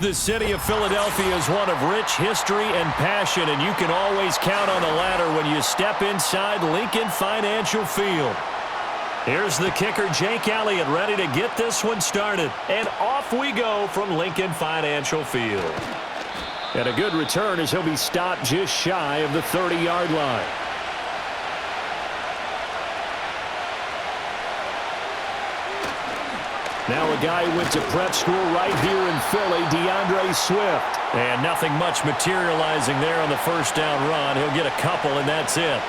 The city of Philadelphia is one of rich history and passion, and you can always count on the ladder when you step inside Lincoln Financial Field. Here's the kicker, Jake Elliott, ready to get this one started. And off we go from Lincoln Financial Field. And a good return as he'll be stopped just shy of the 30-yard line. Now a guy who went to prep school right here in Philly, DeAndre Swift. And nothing much materializing there on the first down run. He'll get a couple, and that's it.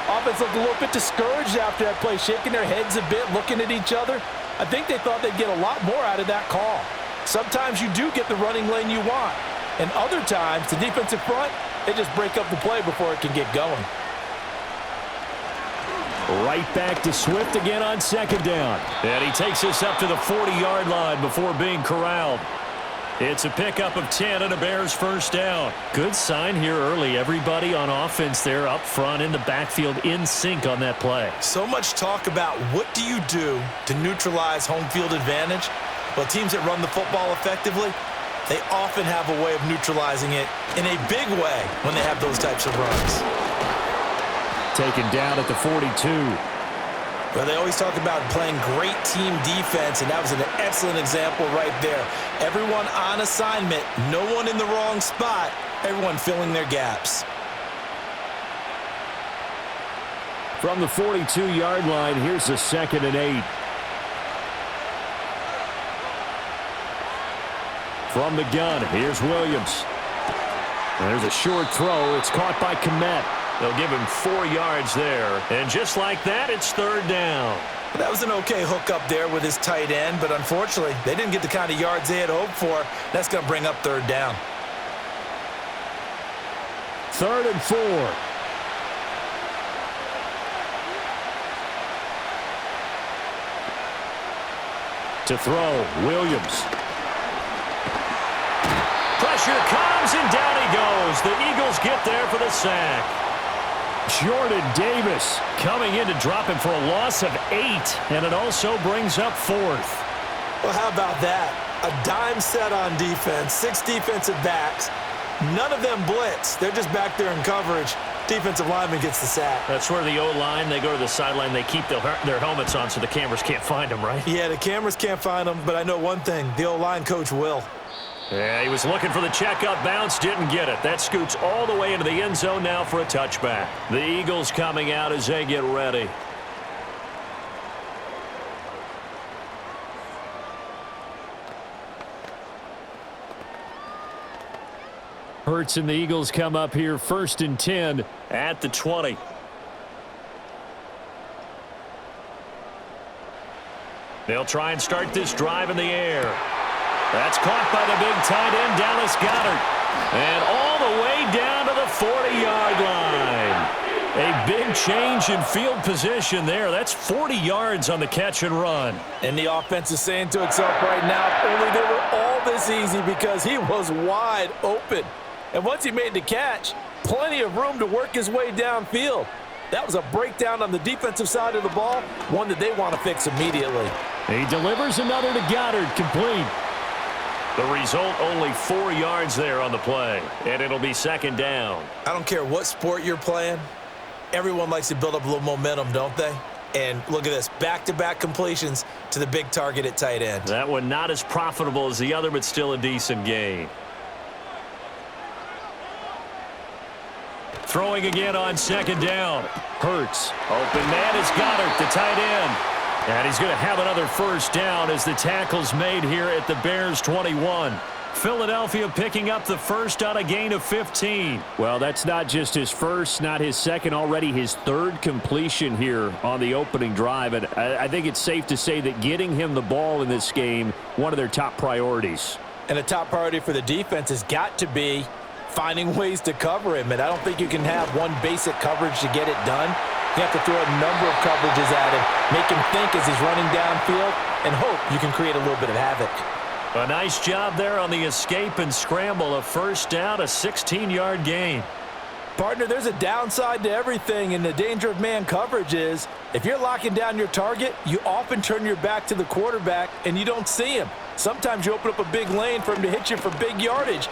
Offense looked a little bit discouraged after that play, shaking their heads a bit, looking at each other. I think they thought they'd get a lot more out of that call. Sometimes you do get the running lane you want. And other times, the defensive front, they just break up the play before it can get going. Right back to Swift again on second down. And he takes us up to the 40-yard line before being corralled. It's a pickup of 10 and a Bears first down. Good sign here early. Everybody on offense there up front in the backfield in sync on that play. So much talk about what do you do to neutralize home field advantage? Well, teams that run the football effectively, they often have a way of neutralizing it in a big way when they have those types of runs. Taken down at the 42. Well, they always talk about playing great team defense, and that was an excellent example right there. Everyone on assignment, no one in the wrong spot, everyone filling their gaps. From the 42-yard line, here's a 2nd and 8. From the gun, here's Williams. There's a short throw. It's caught by Kmet. They'll give him 4 yards there. And just like that, it's third down. That was an okay hook up there with his tight end, but unfortunately, they didn't get the kind of yards they had hoped for. That's going to bring up third down. 3rd and 4. To throw, Williams. Pressure comes, and down he goes. The Eagles get there for the sack. Jordan Davis coming in to drop him for a loss of 8, and it also brings up 4th. Well, how about that? A dime set on defense, 6 defensive backs. None of them blitz. They're just back there in coverage. Defensive lineman gets the sack. That's where the O-line, they go to the sideline, they keep their helmets on so the cameras can't find them, right? Yeah, the cameras can't find them, but I know one thing. The O-line coach will. Yeah, he was looking for the checkup bounce, didn't get it. That scoots all the way into the end zone now for a touchback. The Eagles coming out as they get ready. Hurts and the Eagles come up here 1st and 10 at the 20. They'll try and start this drive in the air. That's caught by the big tight end, Dallas Goedert. And all the way down to the 40-yard line. A big change in field position there. That's 40 yards on the catch and run. And the offense is saying to itself right now, only they were all this easy because he was wide open. And once he made the catch, plenty of room to work his way downfield. That was a breakdown on the defensive side of the ball, one that they want to fix immediately. He delivers another to Goedert, complete. The result, only 4 yards there on the play, and it'll be 2nd down. I don't care what sport you're playing. Everyone likes to build up a little momentum, don't they? And look at this, back-to-back completions to the big target at tight end. That one not as profitable as the other, but still a decent gain. Throwing again on 2nd down. Hurts. Open man is Goedert, the tight end. And he's going to have another first down as the tackle's made here at the Bears 21. Philadelphia picking up the first on a gain of 15. Well, that's not just his first, not his second, already his 3rd completion here on the opening drive. And I think it's safe to say that getting him the ball in this game, one of their top priorities. And a top priority for the defense has got to be finding ways to cover him. And I don't think you can have one basic coverage to get it done. You have to throw a number of coverages at him, make him think as he's running downfield, and hope you can create a little bit of havoc. A nice job there on the escape and scramble. A first down, a 16-yard gain. Partner, there's a downside to everything, and the danger of man coverage is if you're locking down your target, you often turn your back to the quarterback and you don't see him. Sometimes you open up a big lane for him to hit you for big yardage.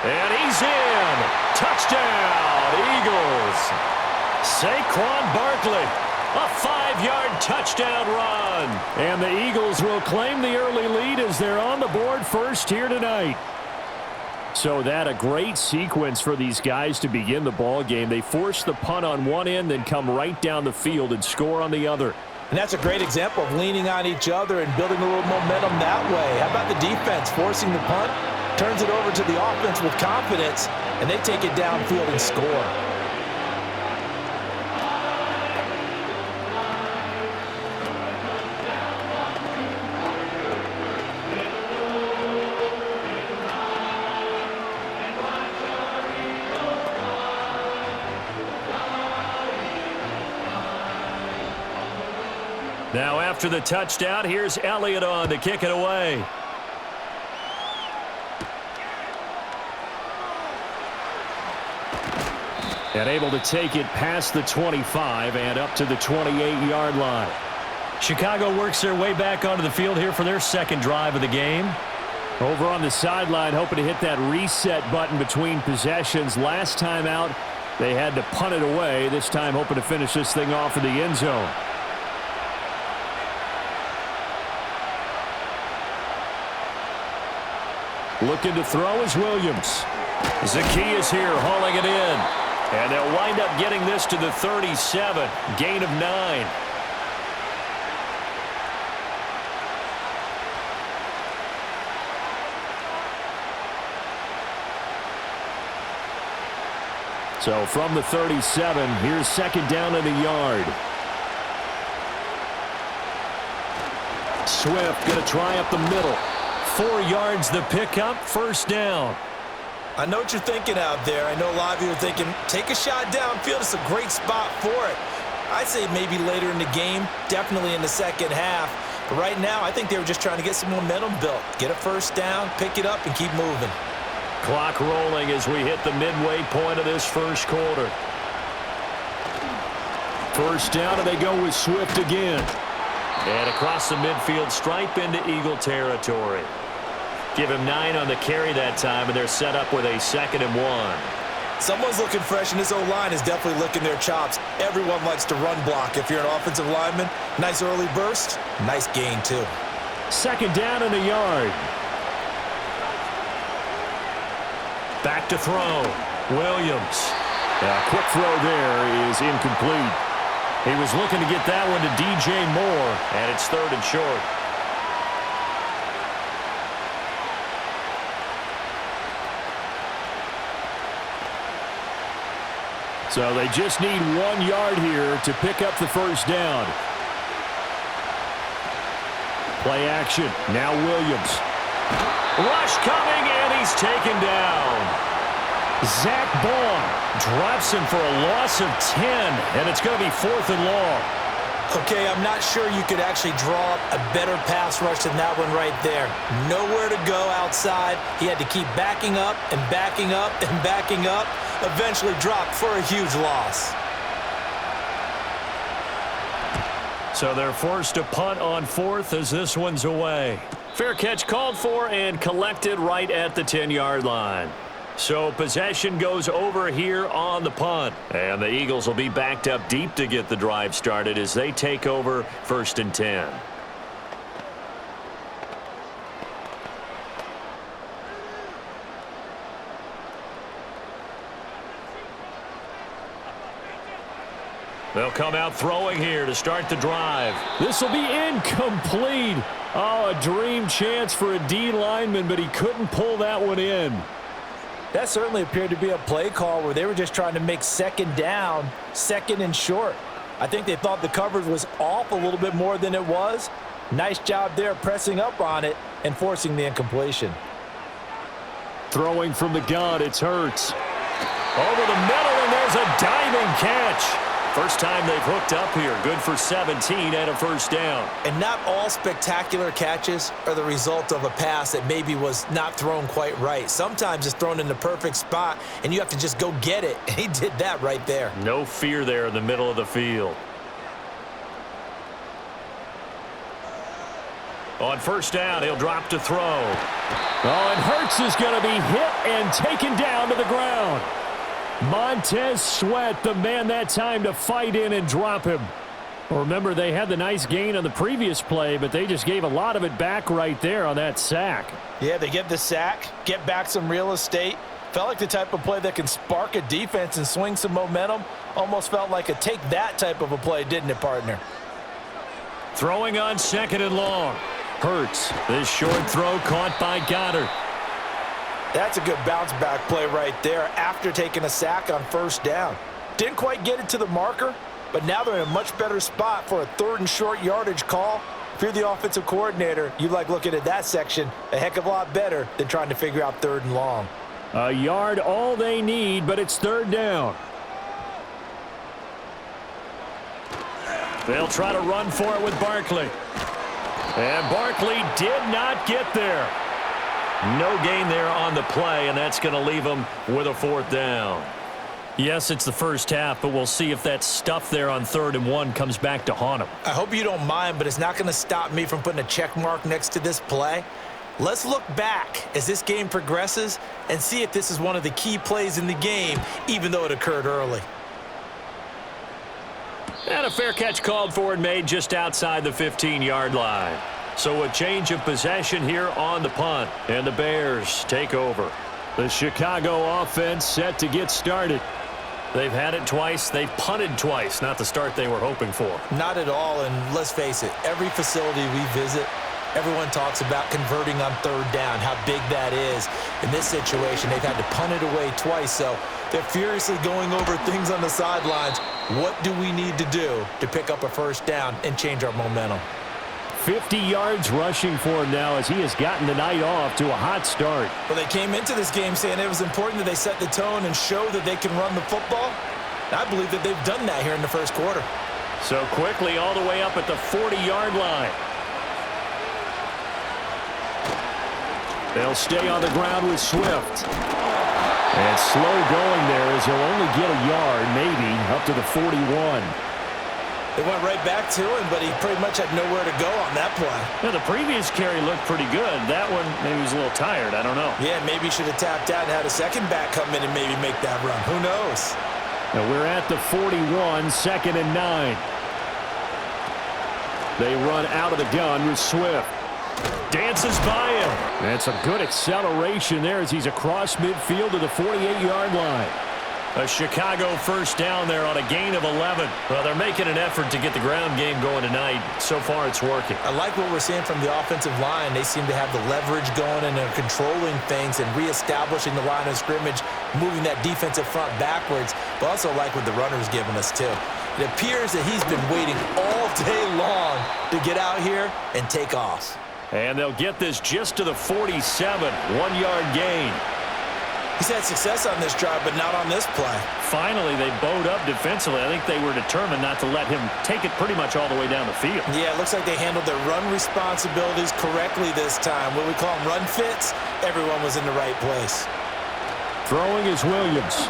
And he's in. Touchdown, Eagles. Saquon Barkley, a 5-yard touchdown run. And the Eagles will claim the early lead as they're on the board first here tonight. So that a great sequence for these guys to begin the ball game. They force the punt on one end, then come right down the field and score on the other. And that's a great example of leaning on each other and building a little momentum that way. How about the defense forcing the punt, turns it over to the offense with confidence, and they take it downfield and score. Now after the touchdown, here's Elliott on to kick it away. And able to take it past the 25 and up to the 28-yard line. Chicago works their way back onto the field here for their second drive of the game. Over on the sideline, hoping to hit that reset button between possessions. Last time out, they had to punt it away. This time hoping to finish this thing off in the end zone. Looking to throw is Williams. Zacchaeus here hauling it in. And they'll wind up getting this to the 37. Gain of 9. So from the 37, here's second down and a yard. Swift going to try up the middle. 4 yards the pickup, first down. I know what you're thinking out there. I know a lot of you are thinking, take a shot downfield. It's a great spot for it. I'd say maybe later in the game, definitely in the second half. But right now, I think they were just trying to get some momentum built. Get a first down, pick it up, and keep moving. Clock rolling as we hit the midway point of this first quarter. First down, and they go with Swift again. And across the midfield stripe into Eagle territory. Give him 9 on the carry that time, and they're set up with a 2nd and 1. Someone's looking fresh, and this O-line is definitely licking their chops. Everyone likes to run block. If you're an offensive lineman, nice early burst, nice gain too. Second down and a yard. Back to throw. Williams. A quick throw there is incomplete. He was looking to get that one to DJ Moore, and it's 3rd and short. So they just need 1 yard here to pick up the first down. Play action. Now Williams. Rush coming, and he's taken down. Zach Baun drops him for a loss of 10, and it's going to be 4th and long. Okay, I'm not sure you could actually draw up a better pass rush than that one right there. Nowhere to go outside. He had to keep backing up and backing up and backing up. Eventually dropped for a huge loss. So they're forced to punt on 4th as this one's away. Fair catch called for and collected right at the 10-yard line. So possession goes over here on the punt. And the Eagles will be backed up deep to get the drive started as they take over 1st and 10. They'll come out throwing here to start the drive. This will be incomplete. Oh, a dream chance for a D lineman, but he couldn't pull that one in. That certainly appeared to be a play call where they were just trying to make second down, 2nd and short. I think they thought the coverage was off a little bit more than it was. Nice job there pressing up on it and forcing the incompletion. Throwing from the gun, it's Hurts. Over the middle, and there's a diving catch. First time they've hooked up here. Good for 17 and a first down. And not all spectacular catches are the result of a pass that maybe was not thrown quite right. Sometimes it's thrown in the perfect spot, and you have to just go get it. And he did that right there. No fear there in the middle of the field. On first down, he'll drop to throw. Oh, and Hurts is going to be hit and taken down to the ground. Montez Sweat, the man that time to fight in and drop him. Remember, they had the nice gain on the previous play, but they just gave a lot of it back right there on that sack. Yeah, they get the sack, get back some real estate. Felt like the type of play that can spark a defense and swing some momentum. Almost felt like a take that type of a play, didn't it, partner? Throwing on second and long. Hurts. This short throw caught by Goddard. That's a good bounce back play right there after taking a sack on first down. Didn't quite get it to the marker, but now they're in a much better spot for a third and short yardage call. If you're the offensive coordinator, you like looking at that section a heck of a lot better than trying to figure out third and long. A yard all they need, but it's third down. They'll try to run for it with Barkley. And Barkley did not get there. No gain there on the play, and that's going to leave them with a fourth down. Yes, it's the first half, but we'll see if that stuff there on 3rd and 1 comes back to haunt them. I hope you don't mind, but it's not going to stop me from putting a check mark next to this play. Let's look back as this game progresses and see if this is one of the key plays in the game, even though it occurred early. And a fair catch called for and made just outside the 15-yard line. So a change of possession here on the punt, and the Bears take over. The Chicago offense set to get started. They've had it twice. They've punted twice. Not the start they were hoping for. Not at all, and let's face it, every facility we visit, everyone talks about converting on third down, how big that is. In this situation, they've had to punt it away twice, so they're furiously going over things on the sidelines. What do we need to do to pick up a first down and change our momentum? 50 yards rushing for him now as he has gotten the night off to a hot start. Well, they came into this game saying it was important that they set the tone and show that they can run the football. I believe that they've done that here in the first quarter. So quickly all the way up at the 40-yard line. They'll stay on the ground with Swift. And slow going there as he'll only get a yard, maybe, up to the 41. They went right back to him, but he pretty much had nowhere to go on that play. Yeah, the previous carry looked pretty good. That one, maybe he was a little tired. I don't know. Yeah, maybe he should have tapped out and had a second back come in and maybe make that run. Who knows? Now we're at the 41, 2nd and 9. They run out of the gun with Swift. Dances by him. That's a good acceleration there as he's across midfield to the 48-yard line. A Chicago first down there on a gain of 11. Well, they're making an effort to get the ground game going tonight. So far, it's working. I like what we're seeing from the offensive line. They seem to have the leverage going and they're controlling things and reestablishing the line of scrimmage, moving that defensive front backwards. But also like what the runner's giving us, too. It appears that he's been waiting all day long to get out here and take off. And they'll get this just to the 47, 1-yard gain. He's had success on this drive, but not on this play. Finally, they bowed up defensively. I think they were determined not to let him take it pretty much all the way down the field. Yeah, it looks like they handled their run responsibilities correctly this time. What we call them run fits, everyone was in the right place. Throwing is Williams.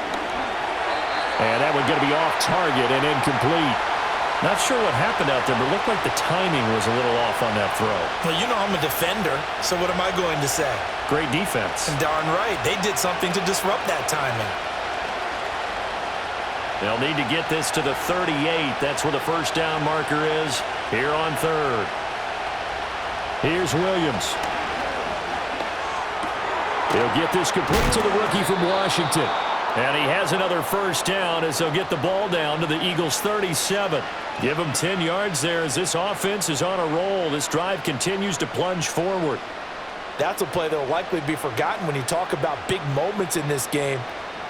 And that one going to be off target and incomplete. Not sure what happened out there, but it looked like the timing was a little off on that throw. Well, you know I'm a defender, so what am I going to say? Great defense. And darn right, they did something to disrupt that timing. They'll need to get this to the 38. That's where the first down marker is here on 3rd. Here's Williams. He'll get this complete to the rookie from Washington. And he has another first down as they'll get the ball down to the Eagles' 37. Give them 10 yards there as this offense is on a roll. This drive continues to plunge forward. That's a play that will likely be forgotten when you talk about big moments in this game.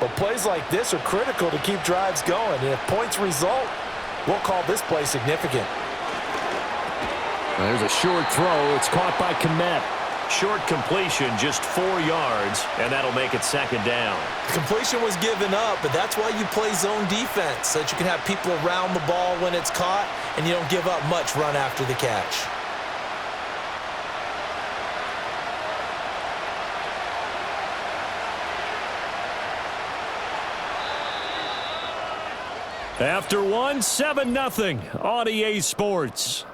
But plays like this are critical to keep drives going. And if points result, we'll call this play significant. There's a short throw. It's caught by Kmet. Short completion, just 4 yards, and that'll make it 2nd down. The completion was given up, but that's why you play zone defense, so that you can have people around the ball when it's caught, and you don't give up much run after the catch. After one, 7-0 on EA Sports.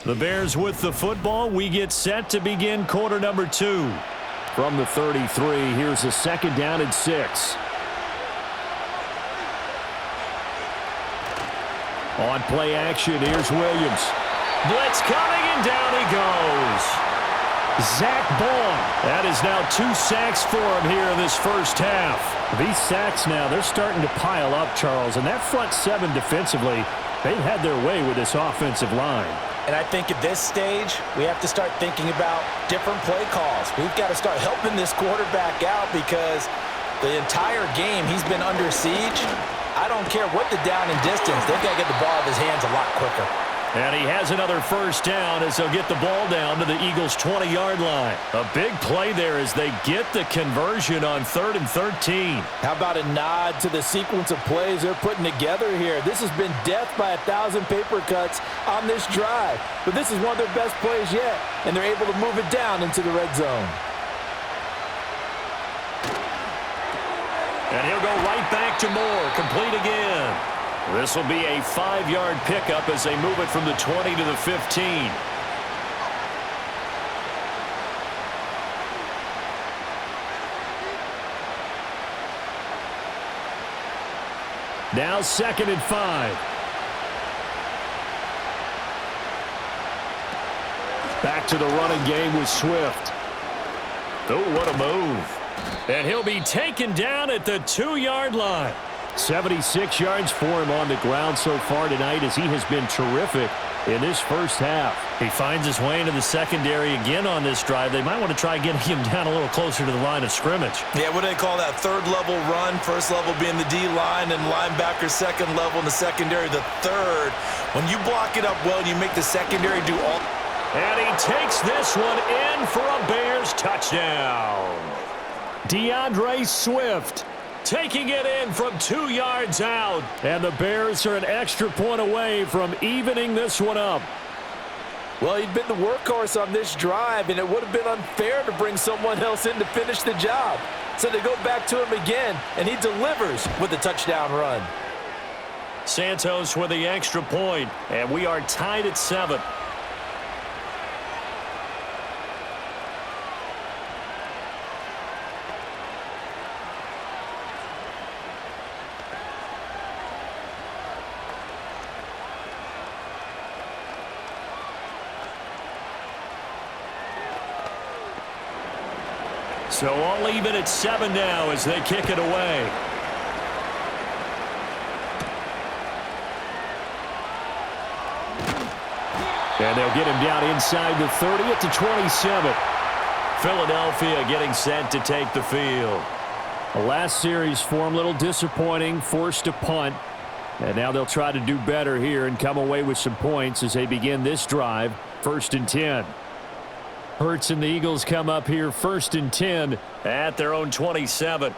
The Bears with the football. We get set to begin quarter number 2. From the 33, here's a 2nd down and 6. On play action, here's Williams. Blitz coming, and down he goes. Zach Bourne. That is now 2 sacks for him here in this first half. These sacks now, they're starting to pile up, Charles. And that front 7 defensively, they've had their way with this offensive line. And I think at this stage, we have to start thinking about different play calls. We've got to start helping this quarterback out because the entire game he's been under siege. I don't care what the down and distance. They've got to get the ball out of his hands a lot quicker. And he has another first down as they'll get the ball down to the Eagles' 20-yard line. A big play there as they get the conversion on 3rd and 13. How about a nod to the sequence of plays they're putting together here? This has been death by 1,000 paper cuts on this drive. But this is one of their best plays yet, and they're able to move it down into the red zone. And he'll go right back to Moore, complete again. This will be a 5-yard pickup as they move it from the 20 to the 15. Now 2nd and 5. Back to the running game with Swift. Oh, what a move. And he'll be taken down at the 2-yard line. 76 yards for him on the ground so far tonight as he has been terrific in this first half. He finds his way into the secondary again on this drive. They might want to try getting him down a little closer to the line of scrimmage. Yeah, what do they call that? 3rd level run, 1st level being the D-line, and linebacker 2nd level in the secondary, the 3rd. When you block it up well, you make the secondary do all. And he takes this one in for a Bears touchdown. DeAndre Swift taking it in from 2 yards out. And the Bears are an extra point away from evening this one up. Well, he'd been the workhorse on this drive, and it would have been unfair to bring someone else in to finish the job. So they go back to him again, and he delivers with a touchdown run. Santos with the extra point, and we are tied at 7. So all even at 7 now as they kick it away. And they'll get him down inside the 30 at the 27. Philadelphia getting set to take the field. The last series for him, a little disappointing, forced to punt. And now they'll try to do better here and come away with some points as they begin this drive, 1st and 10. Hurts and the Eagles come up here 1st and 10 at their own 27.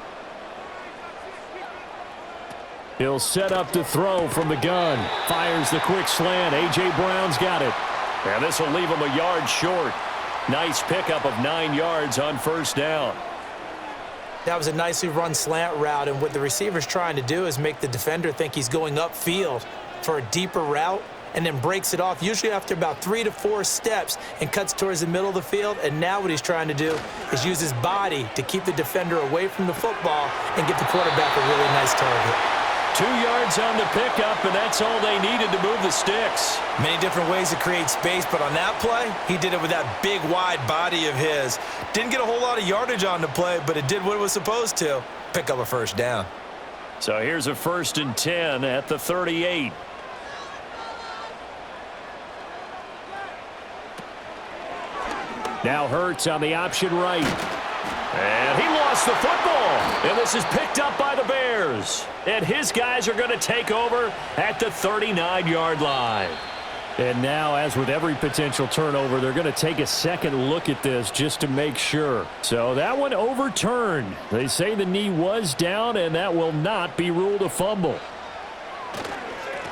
He'll set up the throw from the gun. Fires the quick slant. A.J. Brown's got it. And this will leave him a yard short. Nice pickup of 9 yards on 1st down. That was a nicely run slant route, and what the receiver's trying to do is make the defender think he's going upfield for a deeper route, and then breaks it off, usually after about 3 to 4 steps, and cuts towards the middle of the field. And now what he's trying to do is use his body to keep the defender away from the football and get the quarterback a really nice target. 2 yards on the pickup, and that's all they needed to move the sticks. Many different ways to create space, but on that play, he did it with that big, wide body of his. Didn't get a whole lot of yardage on the play, but it did what it was supposed to. Pick up a 1st down. So here's a 1st and 10 at the 38. Now Hurts on the option right. And he lost the football. And this is picked up by the Bears. And his guys are going to take over at the 39-yard line. And now, as with every potential turnover, they're going to take a second look at this just to make sure. So that one overturned. They say the knee was down, and that will not be ruled a fumble.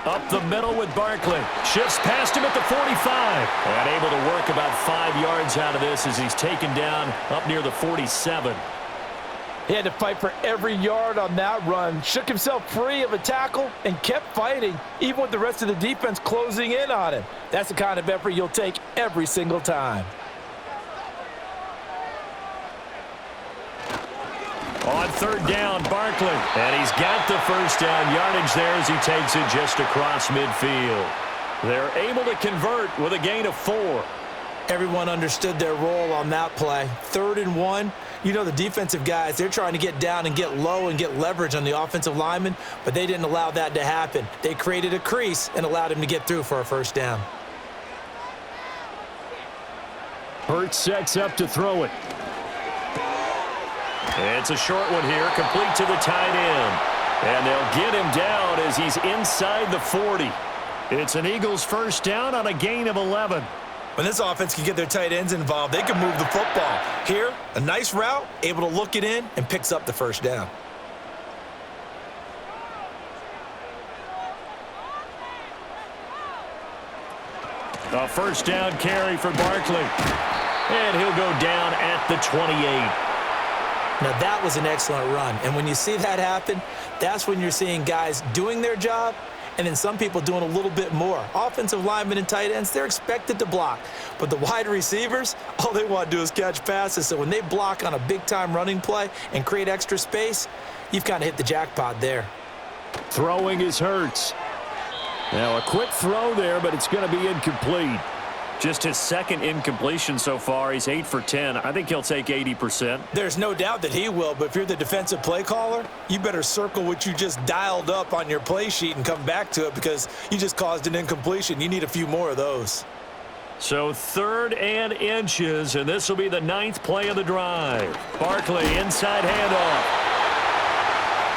Up the middle with Barkley. Shifts past him at the 45. And able to work about 5 yards out of this as he's taken down up near the 47. He had to fight for every yard on that run. Shook himself free of a tackle and kept fighting, even with the rest of the defense closing in on him. That's the kind of effort you'll take every single time. On third down, Barkley. And he's got the first down yardage there as he takes it just across midfield. They're able to convert with a gain of 4. Everyone understood their role on that play. 3rd and 1. You know the defensive guys, they're trying to get down and get low and get leverage on the offensive lineman, but they didn't allow that to happen. They created a crease and allowed him to get through for a first down. Hurts sets up to throw it. It's a short one here, complete to the tight end. And they'll get him down as he's inside the 40. It's an Eagles first down on a gain of 11. When this offense can get their tight ends involved, they can move the football. Here, a nice route, able to look it in, and picks up the first down. A first down carry for Barkley. And he'll go down at the 28. Now, that was an excellent run. And when you see that happen, that's when you're seeing guys doing their job and then some people doing a little bit more. Offensive linemen and tight ends, they're expected to block. But the wide receivers, all they want to do is catch passes. So when they block on a big-time running play and create extra space, you've kind of hit the jackpot there. Throwing is Hurts. Now, a quick throw there, but it's going to be incomplete. Just his second incompletion so far. He's 8 for 10. I think he'll take 80%. There's no doubt that he will, but if you're the defensive play caller, you better circle what you just dialed up on your play sheet and come back to it because you just caused an incompletion. You need a few more of those. So 3rd and inches, and this will be the 9th play of the drive. Barkley, inside handoff.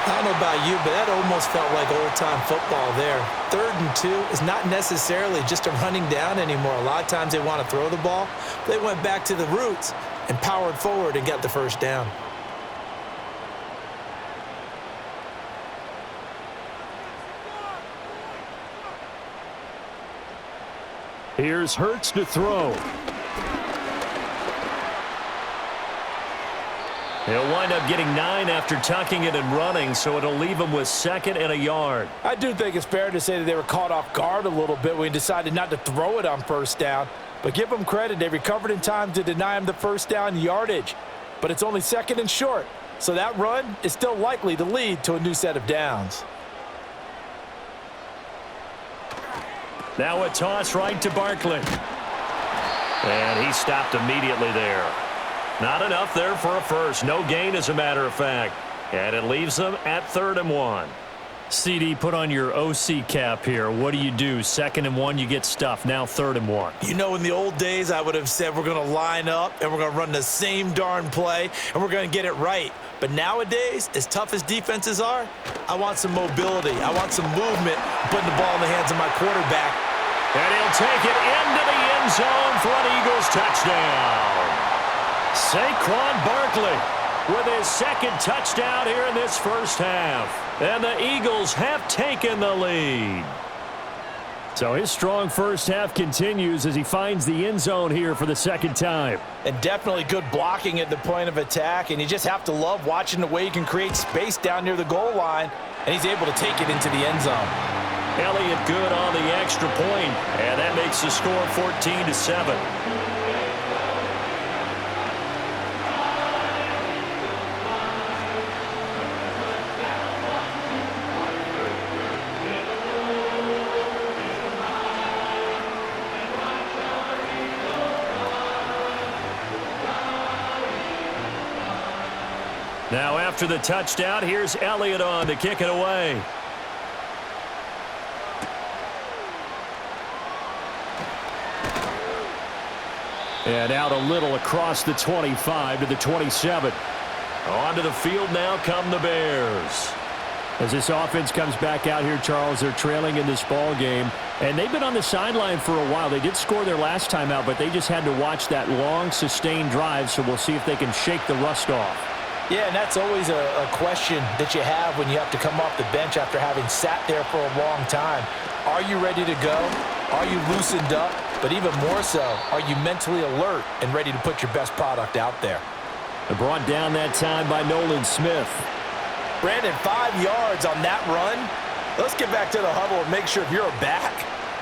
I don't know about you, but that almost felt like old-time football there. 3rd and 2 is not necessarily just a running down anymore. A lot of times they want to throw the ball. They went back to the roots and powered forward and got the first down. Here's Hurts to throw. He'll wind up getting 9 after tucking it and running, so it'll leave him with 2nd and a yard. I do think it's fair to say that they were caught off guard a little bit when he decided not to throw it on first down. But give them credit, they recovered in time to deny him the first down yardage. But it's only 2nd and short, so that run is still likely to lead to a new set of downs. Now a toss right to Barkley. And he stopped immediately there. Not enough there for a first. No gain, as a matter of fact. And it leaves them at 3rd and 1. CD, put on your OC cap here. What do? 2nd and 1, you get stuffed. Now 3rd and 1. You know, in the old days, I would have said we're going to line up and we're going to run the same darn play and we're going to get it right. But nowadays, as tough as defenses are, I want some mobility. I want some movement, putting the ball in the hands of my quarterback. And he'll take it into the end zone for an Eagles touchdown. Saquon Barkley with his 2nd touchdown here in this first half. And the Eagles have taken the lead. So his strong first half continues as he finds the end zone here for the 2nd time. And definitely good blocking at the point of attack. And you just have to love watching the way he can create space down near the goal line. And he's able to take it into the end zone. Elliott good on the extra point. And that makes the score 14-7. Now after the touchdown, here's Elliott on to kick it away. And out a little across the 25 to the 27. Onto the field now come the Bears. As this offense comes back out here, Charles, they're trailing in this ball game. And they've been on the sideline for a while. They did score their last time out, but they just had to watch that long, sustained drive. So we'll see if they can shake the rust off. Yeah, and that's always a question that you have when you have to come off the bench after having sat there for a long time. Are you ready to go? Are you loosened up? But even more so, are you mentally alert and ready to put your best product out there? They're brought down that time by Nolan Smith. Brandon, 5 yards on that run. Let's get back to the huddle and make sure if you're back,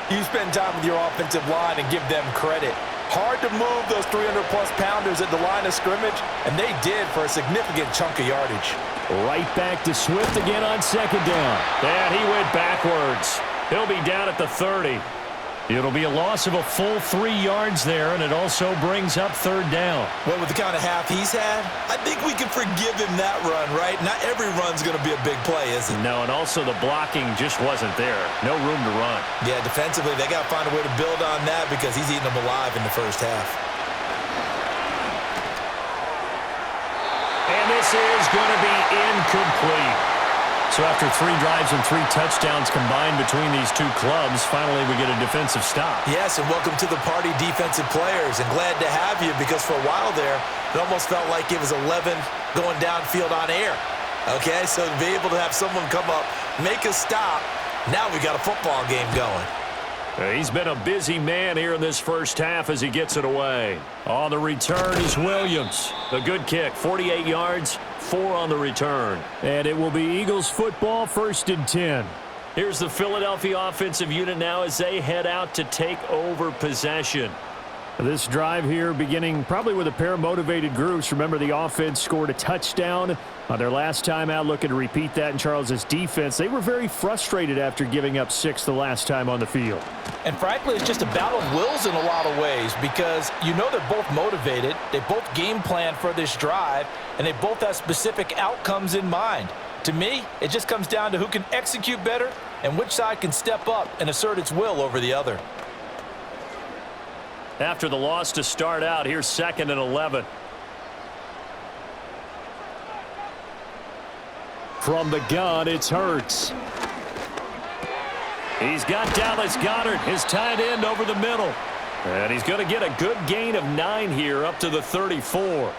You spend time with your offensive line and give them credit. Hard to move those 300-plus pounders at the line of scrimmage, and they did for a significant chunk of yardage. Right back to Swift again on second down. And he went backwards. He'll be down at the 30. It'll be a loss of a full 3 yards there, and it also brings up third down. Well, with the kind of half he's had, I think we can forgive him that run, right? Not every run's going to be a big play, is it? No, and also the blocking just wasn't there. No room to run. Yeah, defensively, they got to find a way to build on that because he's eating them alive in the first half. And this is going to be incomplete. So after 3 drives and 3 touchdowns combined between these two clubs, finally we get a defensive stop. Yes, and welcome to the party, defensive players, and glad to have you because for a while there, it almost felt like it was 11 going downfield on air. Okay, so to be able to have someone come up, make a stop, now we got a football game going. He's been a busy man here in this first half as he gets it away. On the return is Williams. A good kick, 48 yards, 4 on the return. And it will be Eagles football, 1st and 10. Here's the Philadelphia offensive unit now as they head out to take over possession. This drive here beginning probably with a pair of motivated groups. Remember, the offense scored a touchdown on their last time out, looking to repeat that in Charles's defense. They were very frustrated after giving up 6 the last time on the field. And frankly, it's just a battle of wills in a lot of ways because you know they're both motivated, they both game plan for this drive, and they both have specific outcomes in mind. To me, it just comes down to who can execute better and which side can step up and assert its will over the other. After the loss to start out, here's 2nd and 11. From the gun, it's Hurts. He's got Dallas Goedert, his tight end, over the middle. And he's going to get a good gain of 9 here up to the 34.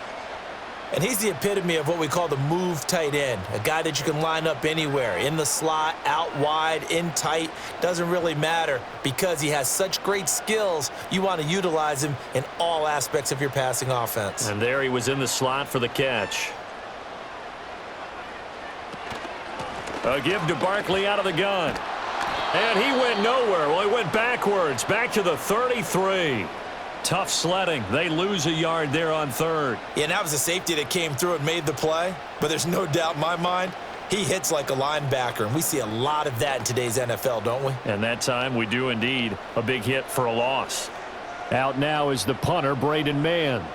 And he's the epitome of what we call the move tight end, a guy that you can line up anywhere, in the slot, out wide, in tight, doesn't really matter because he has such great skills. You want to utilize him in all aspects of your passing offense. And there he was in the slot for the catch. A give to Barkley out of the gun. And he went nowhere. Well, he went backwards, back to the 33. Tough sledding. They lose a yard there on 3rd. Yeah, and that was a safety that came through and made the play. But there's no doubt in my mind, he hits like a linebacker. And we see a lot of that in today's NFL, don't we? And that time we do indeed. A big hit for a loss. Out now is the punter, Braden Mann.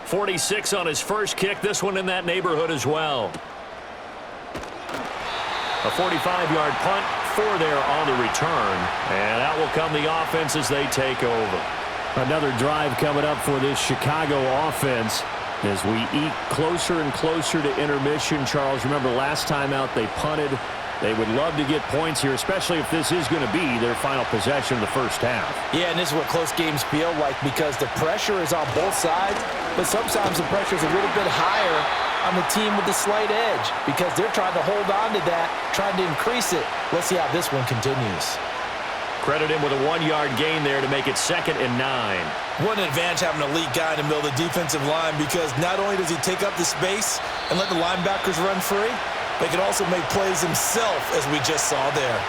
46 on his first kick. This one in that neighborhood as well. A 45-yard punt, 4 there on the return. And out will come the offense as they take over. Another drive coming up for this Chicago offense as we eat closer and closer to intermission. Charles, remember last time out they punted. They would love to get points here, especially if this is going to be their final possession of the first half. Yeah, and this is what close games feel like because the pressure is on both sides, but sometimes the pressure is a little bit higher on the team with the slight edge because they're trying to hold on to that, trying to increase it. Let's see how this one continues. Credit him with a 1-yard gain there to make it 2nd and 9. What an advantage having an elite guy in the middle of the defensive line because not only does he take up the space and let the linebackers run free, but he can also make plays himself, as we just saw there.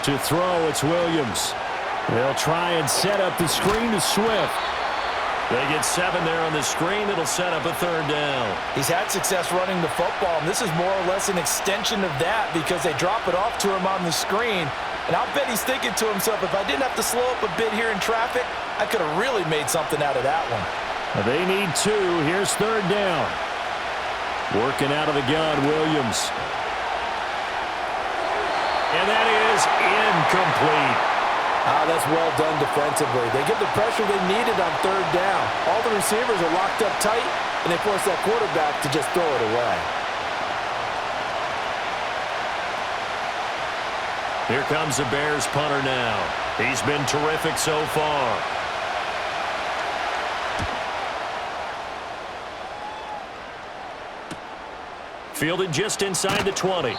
To throw, it's Williams. They'll try and set up the screen to Swift. They get 7 there on the screen. It'll set up a 3rd down. He's had success running the football, and this is more or less an extension of that because they drop it off to him on the screen. And I'll bet he's thinking to himself, if I didn't have to slow up a bit here in traffic, I could have really made something out of that one. They need 2. Here's 3rd down. Working out of the gun, Williams. And that is incomplete. That's well done defensively. They get the pressure they needed on 3rd down. All the receivers are locked up tight, and they force that quarterback to just throw it away. Here comes the Bears punter now. He's been terrific so far. Fielded just inside the 20.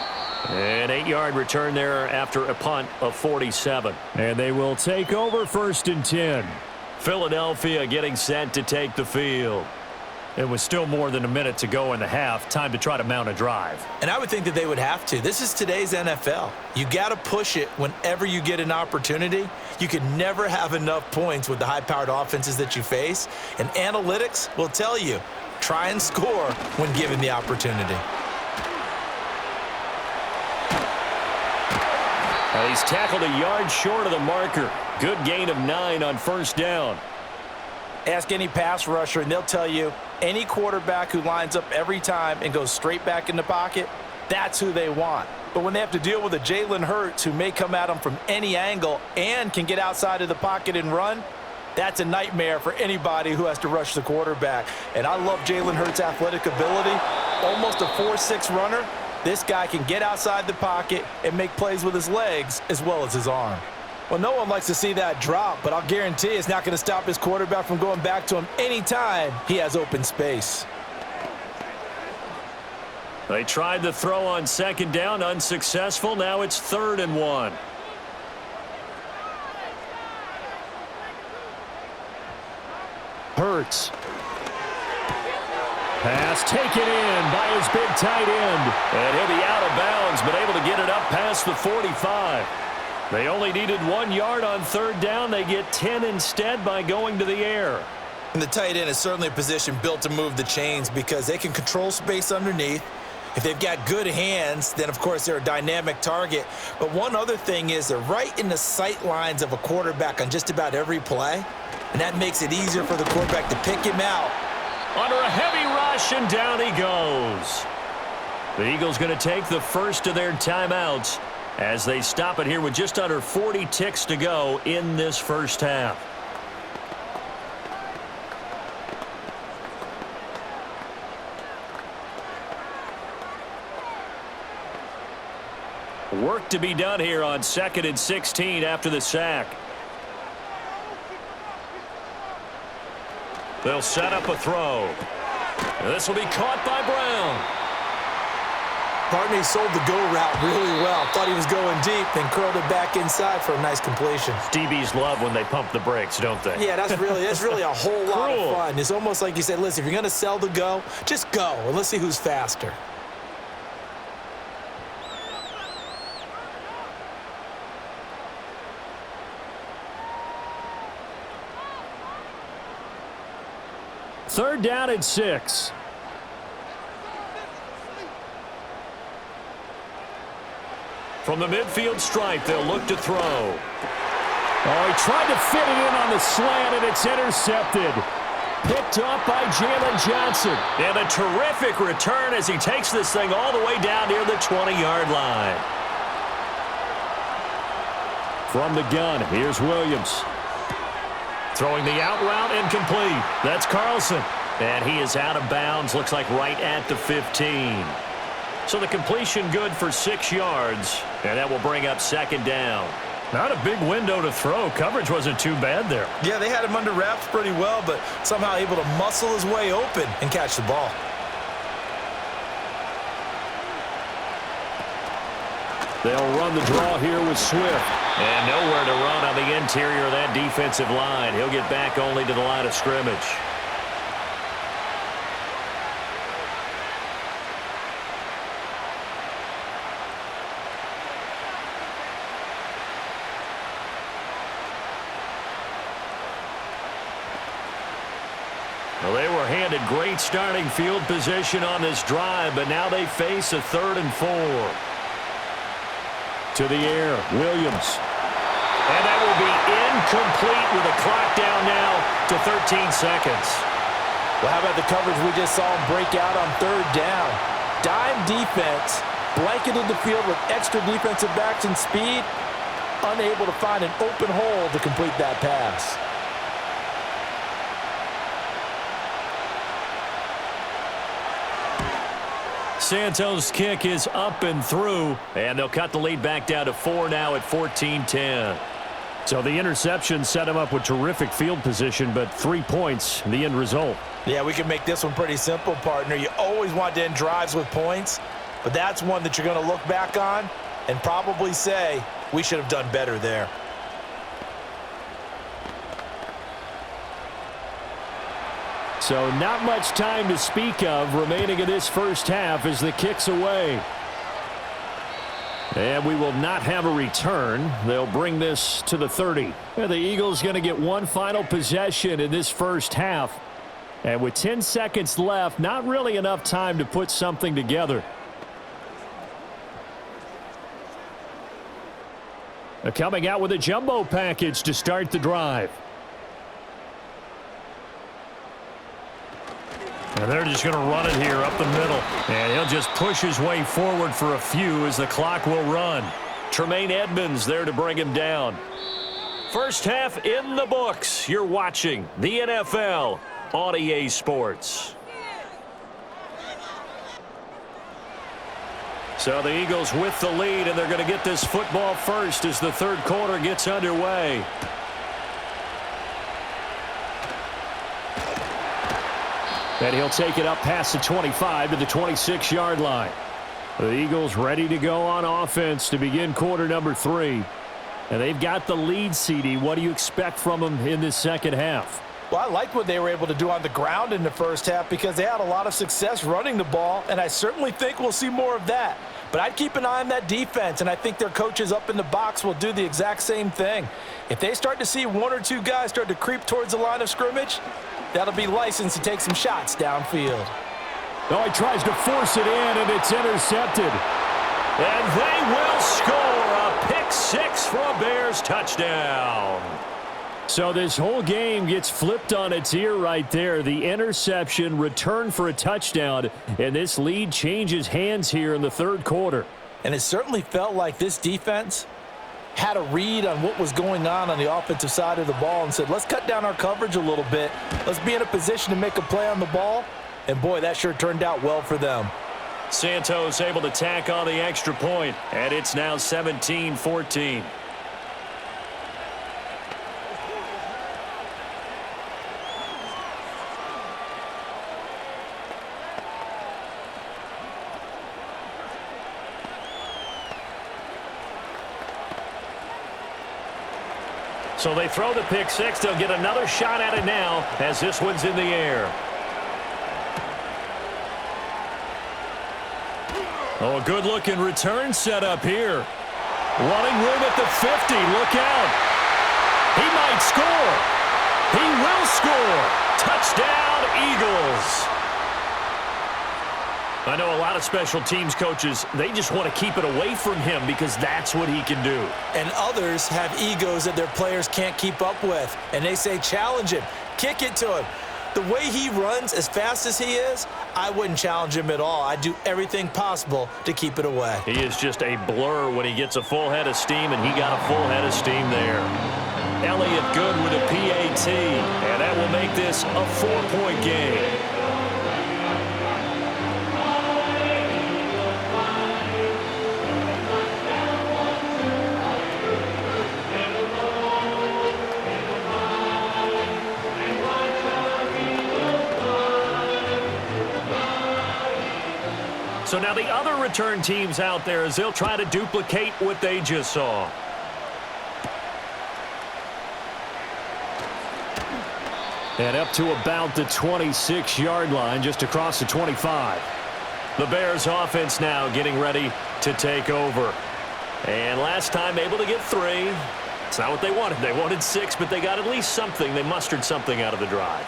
An 8-yard return there after a punt of 47. And they will take over 1st and 10. Philadelphia getting set to take the field. It was still more than a minute to go in the half. Time to try to mount a drive. And I would think that they would have to. This is today's NFL. You got to push it whenever you get an opportunity. You can never have enough points with the high-powered offenses that you face. And analytics will tell you, try and score when given the opportunity. He's tackled a yard short of the marker. Good gain of 9 on 1st down. Ask any pass rusher, and they'll tell you any quarterback who lines up every time and goes straight back in the pocket, that's who they want. But when they have to deal with a Jalen Hurts who may come at them from any angle and can get outside of the pocket and run, that's a nightmare for anybody who has to rush the quarterback. And I love Jalen Hurts' athletic ability. Almost a 4.6 runner. This guy can get outside the pocket and make plays with his legs as well as his arm. Well, no one likes to see that drop, but I'll guarantee it's not going to stop his quarterback from going back to him anytime he has open space. They tried the throw on 2nd down, unsuccessful. Now it's 3rd and 1. Hurts. Pass taken in by his big tight end. And he'll be out of bounds, but able to get it up past the 45. They only needed 1 yard on 3rd down. They get 10 instead by going to the air. And the tight end is certainly a position built to move the chains because they can control space underneath. If they've got good hands, then, of course, they're a dynamic target. But one other thing is they're right in the sight lines of a quarterback on just about every play, and that makes it easier for the quarterback to pick him out. Under a heavy rush, and down he goes. The Eagles going to take the first of their timeouts as they stop it here with just under 40 ticks to go in this first half. Work to be done here on 2nd and 16 after the sack. They'll set up a throw. This will be caught by Brown. Partney sold the go route really well. Thought he was going deep, then curled it back inside for a nice completion. DBs love when they pump the brakes, don't they? Yeah, that's really a whole lot of fun. It's almost like you said, listen, if you're going to sell the go, just go, and let's see who's faster. Third down and 6. From the midfield stripe, they'll look to throw. Oh, he tried to fit it in on the slant, and it's intercepted. Picked up by Jalen Johnson. And a terrific return as he takes this thing all the way down near the 20-yard line. From the gun, here's Williams. Throwing the out route, incomplete. That's Carlson. And he is out of bounds, looks like right at the 15. So the completion good for 6 yards, and that will bring up 2nd down. Not a big window to throw. Coverage wasn't too bad there. Yeah, they had him under wraps pretty well, but somehow able to muscle his way open and catch the ball. They'll run the draw here with Swift. And nowhere to run on the interior of that defensive line. He'll get back only to the line of scrimmage. Well, they were handed great starting field position on this drive, but now they face a 3rd and 4. To the air, Williams. And that will be incomplete with a clock down now to 13 seconds. Well, how about the coverage we just saw him break out on 3rd down? Dime defense, blanketed the field with extra defensive backs and speed, unable to find an open hole to complete that pass. Santos' kick is up and through, and they'll cut the lead back down to 4 now at 14-10. So the interception set him up with terrific field position, but 3 points, the end result. Yeah, we can make this one pretty simple, partner. You always want to end drives with points, but that's one that you're going to look back on and probably say, we should have done better there. So not much time to speak of remaining in this first half as the kick's away. And we will not have a return. They'll bring this to the 30. And the Eagles going to get one final possession in this first half. And with 10 seconds left, not really enough time to put something together. They're coming out with a jumbo package to start the drive. And they're just going to run it here up the middle. And he'll just push his way forward for a few as the clock will run. Tremaine Edmonds there to bring him down. First half in the books. You're watching the NFL on EA Sports. So the Eagles with the lead, and they're going to get this football first as the third quarter gets underway. And he'll take it up past the 25 to the 26-yard line. The Eagles ready to go on offense to begin quarter number 3. And they've got the lead, CD. What do you expect from them in this second half? Well, I like what they were able to do on the ground in the first half because they had a lot of success running the ball, and I certainly think we'll see more of that. But I'd keep an eye on that defense, and I think their coaches up in the box will do the exact same thing. If they start to see one or two guys start to creep towards the line of scrimmage, that'll be licensed to take some shots downfield. Oh, he tries to force it in, and it's intercepted. And they will score a pick six for a Bears touchdown. So this whole game gets flipped on its ear right there. The interception, return for a touchdown, and this lead changes hands here in the third quarter. And it certainly felt like this defense had a read on what was going on the offensive side of the ball and said, let's cut down our coverage a little bit. Let's be in a position to make a play on the ball. And, boy, that sure turned out well for them. Santos able to tack on the extra point, and it's now 17-14. So they throw the pick six. They'll get another shot at it now as this one's in the air. Oh, a good-looking return set up here. Running room at the 50. Look out. He might score. He will score. Touchdown, Eagles. I know a lot of special teams coaches, they just want to keep it away from him because that's what he can do. And others have egos that their players can't keep up with. And they say, challenge him. Kick it to him. The way he runs as fast as he is, I wouldn't challenge him at all. I'd do everything possible to keep it away. He is just a blur when he gets a full head of steam, and he got a full head of steam there. Elliott good with a PAT, and that will make this a 4-point game. So now the other return teams out there as they'll try to duplicate what they just saw. And up to about the 26-yard line, just across the 25. The Bears offense now getting ready to take over. And last time able to get 3. It's not what they wanted. They wanted 6, but they got at least something. They mustered something out of the drive.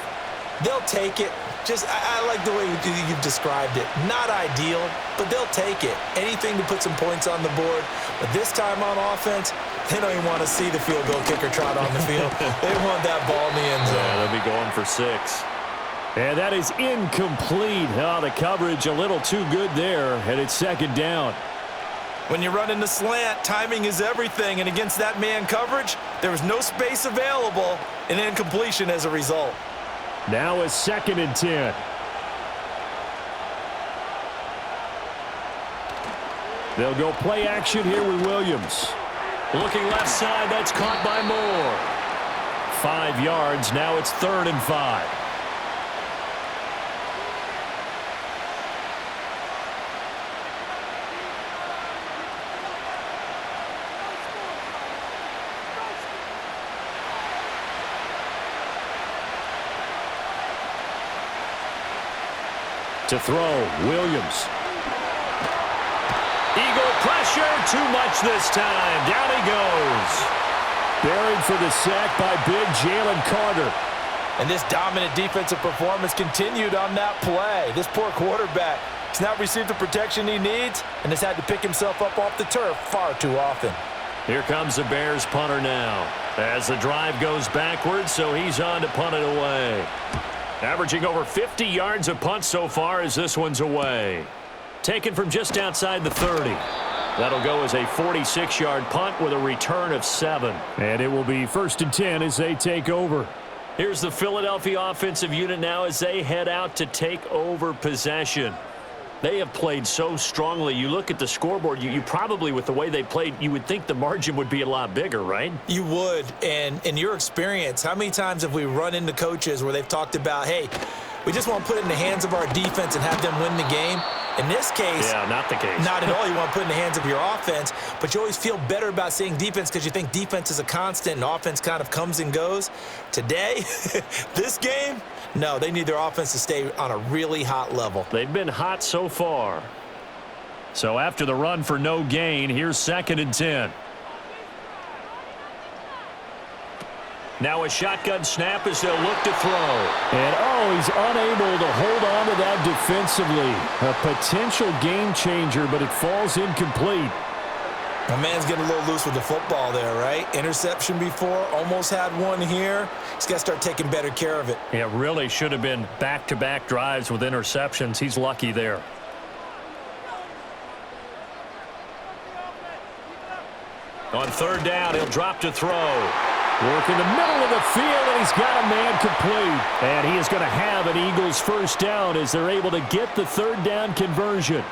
They'll take it. I like the way you've described it. Not ideal, but they'll take it. Anything to put some points on the board. But this time on offense, they don't even want to see the field goal kicker trot on the field. They want that ball in the end zone. Yeah, they'll be going for 6. And that is incomplete. Oh, the coverage a little too good there, and it's second down. When you're running the slant, timing is everything. And against that man coverage, there was no space available, and incompletion as a result. Now a 2nd and 10. They'll go play action here with Williams. Looking left side, that's caught by Moore. 5 yards, now it's 3rd and 5. To throw, Williams. Eagle pressure, too much this time. Down he goes. Buried for the sack by big Jalen Carter. And this dominant defensive performance continued on that play. This poor quarterback has not received the protection he needs and has had to pick himself up off the turf far too often. Here comes the Bears punter now. As the drive goes backwards, so he's on to punt it away. Averaging over 50 yards a punt so far as this one's away. Taken from just outside the 30. That'll go as a 46-yard punt with a return of 7. And it will be 1st and 10 as they take over. Here's the Philadelphia offensive unit now as they head out to take over possession. They have played so strongly. You look at the scoreboard, you probably, with the way they played, you would think the margin would be a lot bigger, right? You would. And in your experience, how many times have we run into coaches where they've talked about, hey, we just want to put it in the hands of our defense and have them win the game? In this case, yeah, not the case. Not at all. You want to put it in the hands of your offense, but you always feel better about seeing defense because you think defense is a constant and offense kind of comes and goes. Today, this game, no, they need their offense to stay on a really hot level. They've been hot so far. So after the run for no gain, here's 2nd and 10. Now a shotgun snap as they'll look to throw. And, he's unable to hold on to that defensively. A potential game changer, but it falls incomplete. My man's getting a little loose with the football there, right? Interception before, almost had one here. He's got to start taking better care of it. Yeah, really should have been back-to-back drives with interceptions. He's lucky there. On 3rd down, he'll drop to throw. Work in the middle of the field, and he's got a man complete. And he is going to have an Eagles 1st down as they're able to get the 3rd down conversion.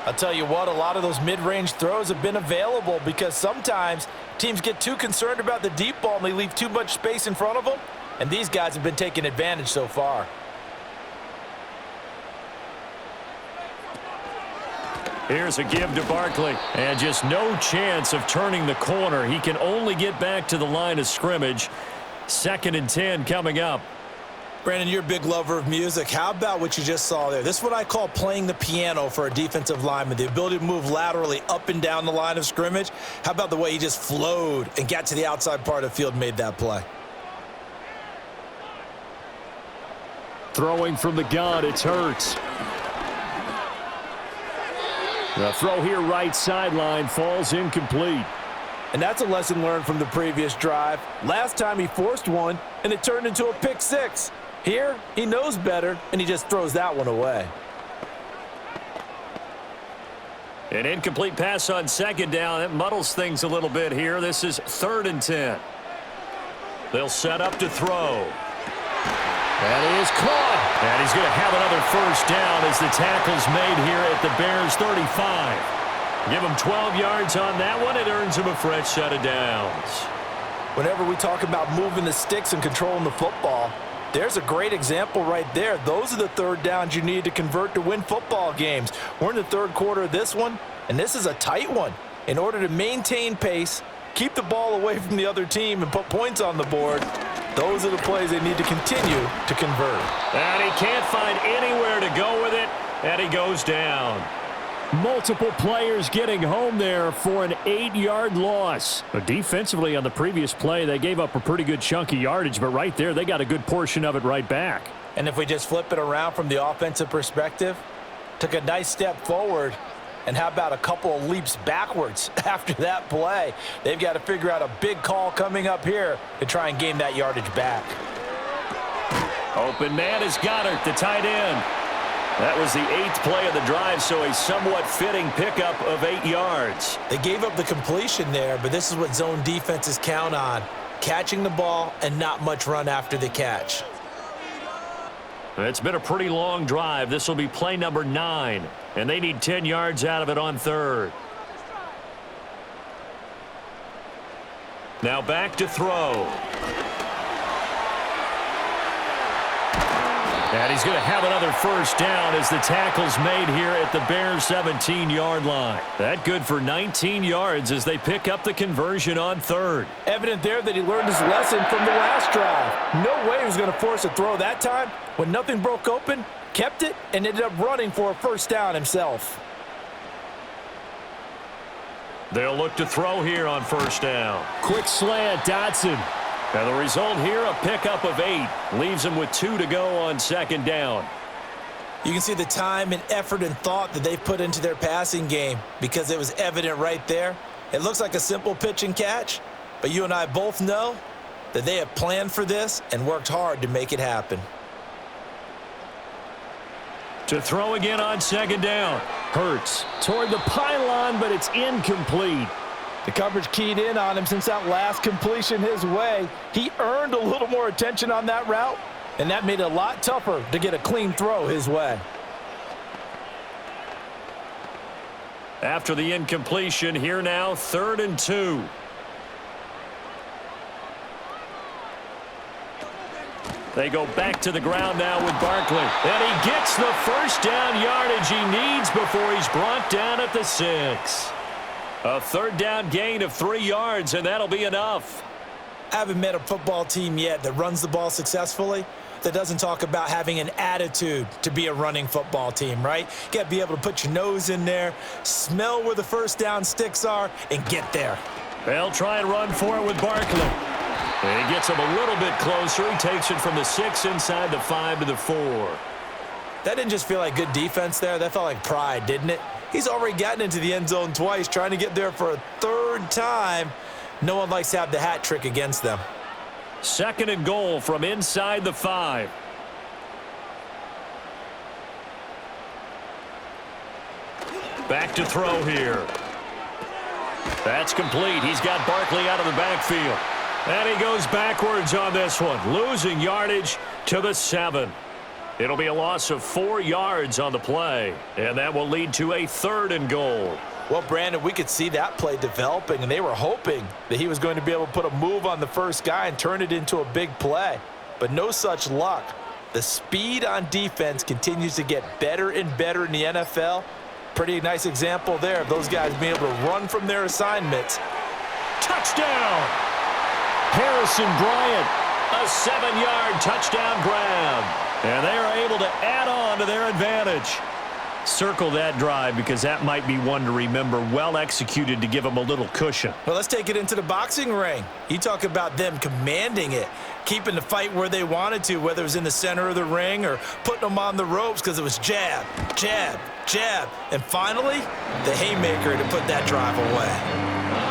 I'll tell you what, a lot of those mid-range throws have been available because sometimes teams get too concerned about the deep ball and they leave too much space in front of them, and these guys have been taking advantage so far. Here's a give to Barkley. And just no chance of turning the corner. He can only get back to the line of scrimmage. 2nd and 10 coming up. Brandon, you're a big lover of music. How about what you just saw there? This is what I call playing the piano for a defensive lineman. The ability to move laterally up and down the line of scrimmage. How about the way he just flowed and got to the outside part of the field and made that play? Throwing from the gun, it's Hurts. The throw here right sideline falls incomplete. And that's a lesson learned from the previous drive. Last time he forced one, and it turned into a pick 6. Here, he knows better, and he just throws that one away. An incomplete pass on 2nd down. That muddles things a little bit here. This is 3rd and 10. They'll set up to throw. That is caught. And he's going to have another 1st down as the tackle's made here at the Bears 35. Give him 12 yards on that one. It earns him a fresh set of downs. Whenever we talk about moving the sticks and controlling the football, there's a great example right there. Those are the 3rd downs you need to convert to win football games. We're in the 3rd quarter of this one, and this is a tight one. In order to maintain pace, keep the ball away from the other team, and put points on the board, those are the plays they need to continue to convert. And he can't find anywhere to go with it, and he goes down. Multiple players getting home there for an 8-yard loss. But defensively on the previous play, they gave up a pretty good chunk of yardage, but right there, they got a good portion of it right back. And if we just flip it around from the offensive perspective, took a nice step forward, and how about a couple of leaps backwards after that play? They've got to figure out a big call coming up here to try and gain that yardage back. Open man is Goddard, the tight end. That was the 8th play of the drive, so a somewhat fitting pickup of 8 yards. They gave up the completion there, but this is what zone defenses count on. Catching the ball and not much run after the catch. It's been a pretty long drive. This will be play number 9, and they need 10 yards out of it on 3rd. Now back to throw. And he's going to have another first down as the tackle's made here at the Bears' 17-yard line. That good for 19 yards as they pick up the conversion on third. Evident there that he learned his lesson from the last drive. No way he was going to force a throw that time. When nothing broke open, kept it, and ended up running for a first down himself. They'll look to throw here on first down. Quick slant, Dotson. And the result here, a pickup of 8. Leaves him with 2 to go on second down. You can see the time and effort and thought that they've put into their passing game because it was evident right there. It looks like a simple pitch and catch, but you and I both know that they have planned for this and worked hard to make it happen. To throw again on second down. Hurts toward the pylon, but it's incomplete. The coverage keyed in on him since that last completion his way. He earned a little more attention on that route, and that made it a lot tougher to get a clean throw his way. After the incompletion, here now, 3rd and 2. They go back to the ground now with Barkley. And he gets the first down yardage he needs before he's brought down at the 6. A 3rd down gain of 3 yards, and that'll be enough. I haven't met a football team yet that runs the ball successfully that doesn't talk about having an attitude to be a running football team, right? You got to be able to put your nose in there, smell where the first down sticks are, and get there. They'll try and run for it with Barkley. And he gets him a little bit closer. He takes it from the 6 inside the 5 to the 4. That didn't just feel like good defense there. That felt like pride, didn't it? He's already gotten into the end zone twice, trying to get there for a 3rd time. No one likes to have the hat trick against them. 2nd and goal from inside the 5. Back to throw here. That's complete. He's got Barkley out of the backfield. And he goes backwards on this one, losing yardage to the 7. It'll be a loss of 4 yards on the play, and that will lead to a 3rd and goal. Well, Brandon, we could see that play developing, and they were hoping that he was going to be able to put a move on the first guy and turn it into a big play. But no such luck. The speed on defense continues to get better and better in the NFL. Pretty nice example there of those guys being able to run from their assignments. Touchdown! Harrison Bryant, a 7-yard touchdown grab. And they are able to add on to their advantage. Circle that drive because that might be one to remember. Well executed to give them a little cushion. Well, let's take it into the boxing ring. You talk about them commanding it, keeping the fight where they wanted to, whether it was in the center of the ring or putting them on the ropes because it was jab, jab, jab. And finally, the haymaker to put that drive away.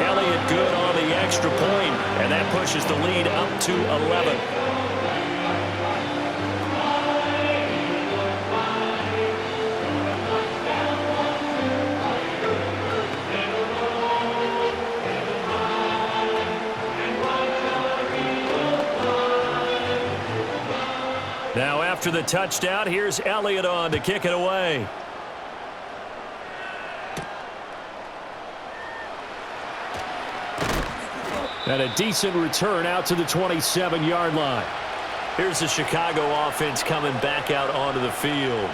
Elliott good on the extra point, and that pushes the lead up to 11. Now after the touchdown, here's Elliott on to kick it away. And a decent return out to the 27-yard line. Here's the Chicago offense coming back out onto the field.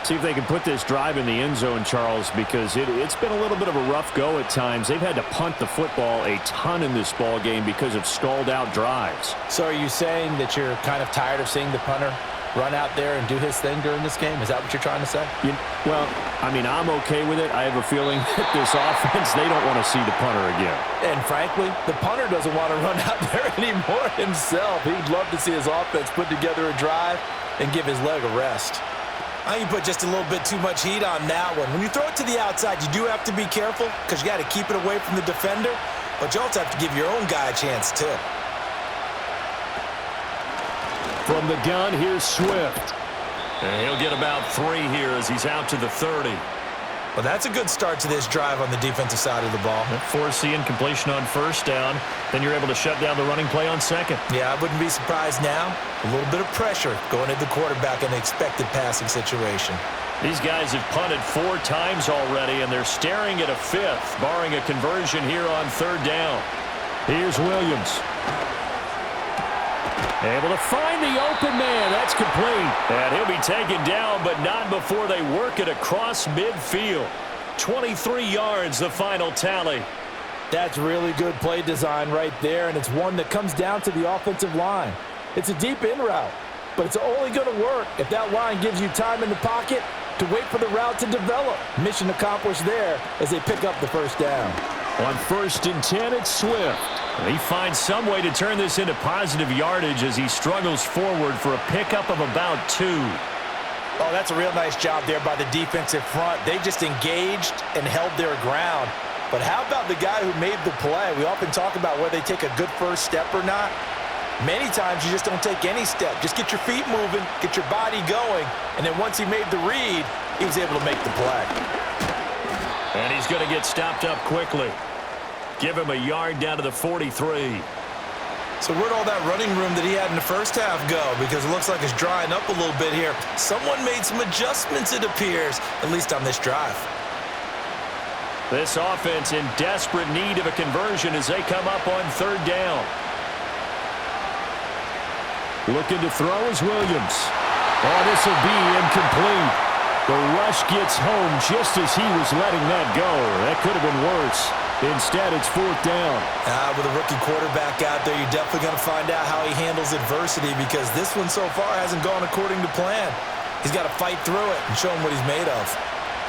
See if they can put this drive in the end zone, Charles, because it's been a little bit of a rough go at times. They've had to punt the football a ton in this ball game because of stalled-out drives. So are you saying that you're kind of tired of seeing the punter run out there and do his thing during this game? Is that what you're trying to say? Well, I mean, I'm okay with it. I have a feeling that this offense, they don't want to see the punter again. And frankly, the punter doesn't want to run out there anymore himself. He'd love to see his offense put together a drive and give his leg a rest. I think you put just a little bit too much heat on that one. When you throw it to the outside, you do have to be careful because you got to keep it away from the defender, but you also have to give your own guy a chance too. From the gun, here's Swift. And he'll get about 3 here as he's out to the 30. Well, that's a good start to this drive on the defensive side of the ball. Force the incompletion on first down. Then you're able to shut down the running play on second. Yeah, I wouldn't be surprised now. A little bit of pressure going at the quarterback in the expected passing situation. These guys have punted 4 times already, and they're staring at a 5th, barring a conversion here on 3rd down. Here's Williams. Able to find the open man. That's complete. And he'll be taken down, but not before they work it across midfield. 23 yards, the final tally. That's really good play design right there, and it's one that comes down to the offensive line. It's a deep in route, but it's only going to work if that line gives you time in the pocket to wait for the route to develop. Mission accomplished there as they pick up the first down. On 1st and 10, it's Swift. He finds some way to turn this into positive yardage as he struggles forward for a pickup of about 2. Oh, that's a real nice job there by the defensive front. They just engaged and held their ground. But how about the guy who made the play? We often talk about whether they take a good first step or not. Many times you just don't take any step. Just get your feet moving, get your body going, and then once he made the read, he was able to make the play. And he's going to get stopped up quickly. Give him a yard down to the 43. So where'd all that running room that he had in the first half go? Because it looks like it's drying up a little bit here. Someone made some adjustments, it appears, at least on this drive. This offense in desperate need of a conversion as they come up on 3rd down. Looking to throw is Williams. Oh, this will be incomplete. The rush gets home just as he was letting that go. That could have been worse. Instead, it's 4th down. With a rookie quarterback out there, you're definitely going to find out how he handles adversity because this one so far hasn't gone according to plan. He's got to fight through it and show him what he's made of.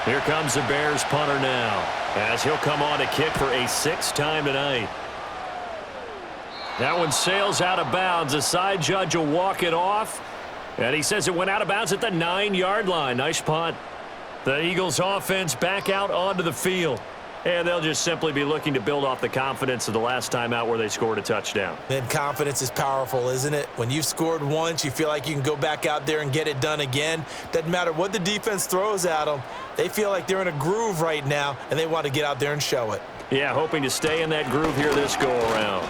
Here comes the Bears punter now as he'll come on to kick for a 6th time tonight. That one sails out of bounds. The side judge will walk it off. And he says it went out of bounds at the 9-yard line. Nice punt. The Eagles offense back out onto the field. And they'll just simply be looking to build off the confidence of the last time out where they scored a touchdown. Then confidence is powerful, isn't it? When you've scored once, you feel like you can go back out there and get it done again. Doesn't matter what the defense throws at them. They feel like they're in a groove right now, and they want to get out there and show it. Yeah, hoping to stay in that groove here this go-around.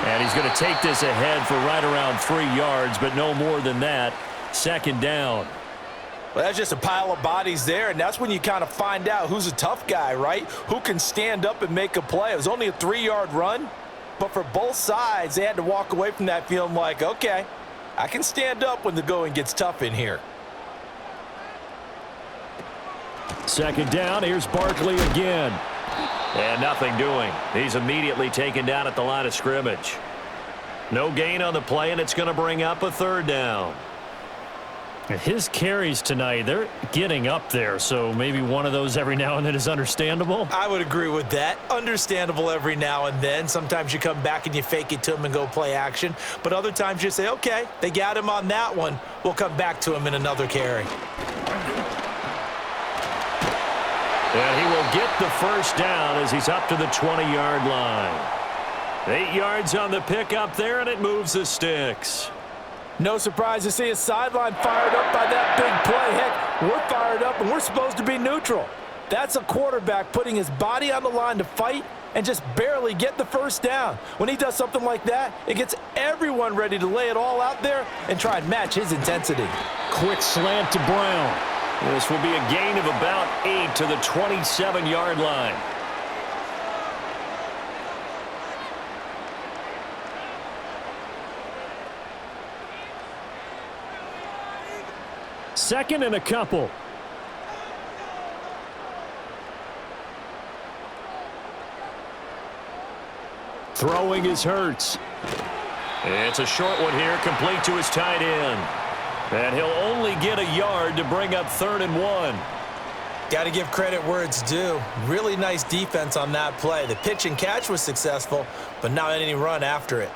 And he's going to take this ahead for right around 3 yards, but no more than that. 2nd down. Well, that's just a pile of bodies there, and that's when you kind of find out who's a tough guy, right? Who can stand up and make a play. It was only a 3-yard run, but for both sides, they had to walk away from that feeling like, okay, I can stand up when the going gets tough in here. 2nd down, here's Barkley again. And nothing doing. He's immediately taken down at the line of scrimmage. No gain on the play, and it's going to bring up a 3rd down. His carries tonight, they're getting up there, so maybe one of those every now and then is understandable. I would agree with that. Understandable every now and then. Sometimes you come back and you fake it to him and go play action. But other times you say, okay, they got him on that one. We'll come back to him in another carry. And he will get the 1st down as he's up to the 20-yard line. 8 yards on the pickup there, and it moves the sticks. No surprise to see a sideline fired up by that big play. Heck, we're fired up, and we're supposed to be neutral. That's a quarterback putting his body on the line to fight and just barely get the 1st down. When he does something like that, it gets everyone ready to lay it all out there and try and match his intensity. Quick slant to Brown. This will be a gain of about 8 to the 27-yard line. Second and a couple. Throwing is Hurts. It's a short one here, complete to his tight end. And he'll only get a yard to bring up 3rd and 1. Got to give credit where it's due. Really nice defense on that play. The pitch and catch was successful, but not any run after it.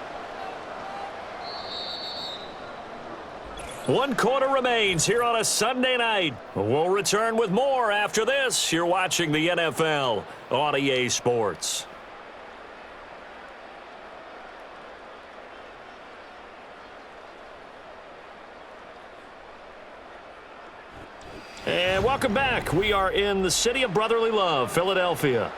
1 quarter remains here on a Sunday night. We'll return with more after this. You're watching the NFL on EA Sports. And welcome back. We are in the city of brotherly love, Philadelphia.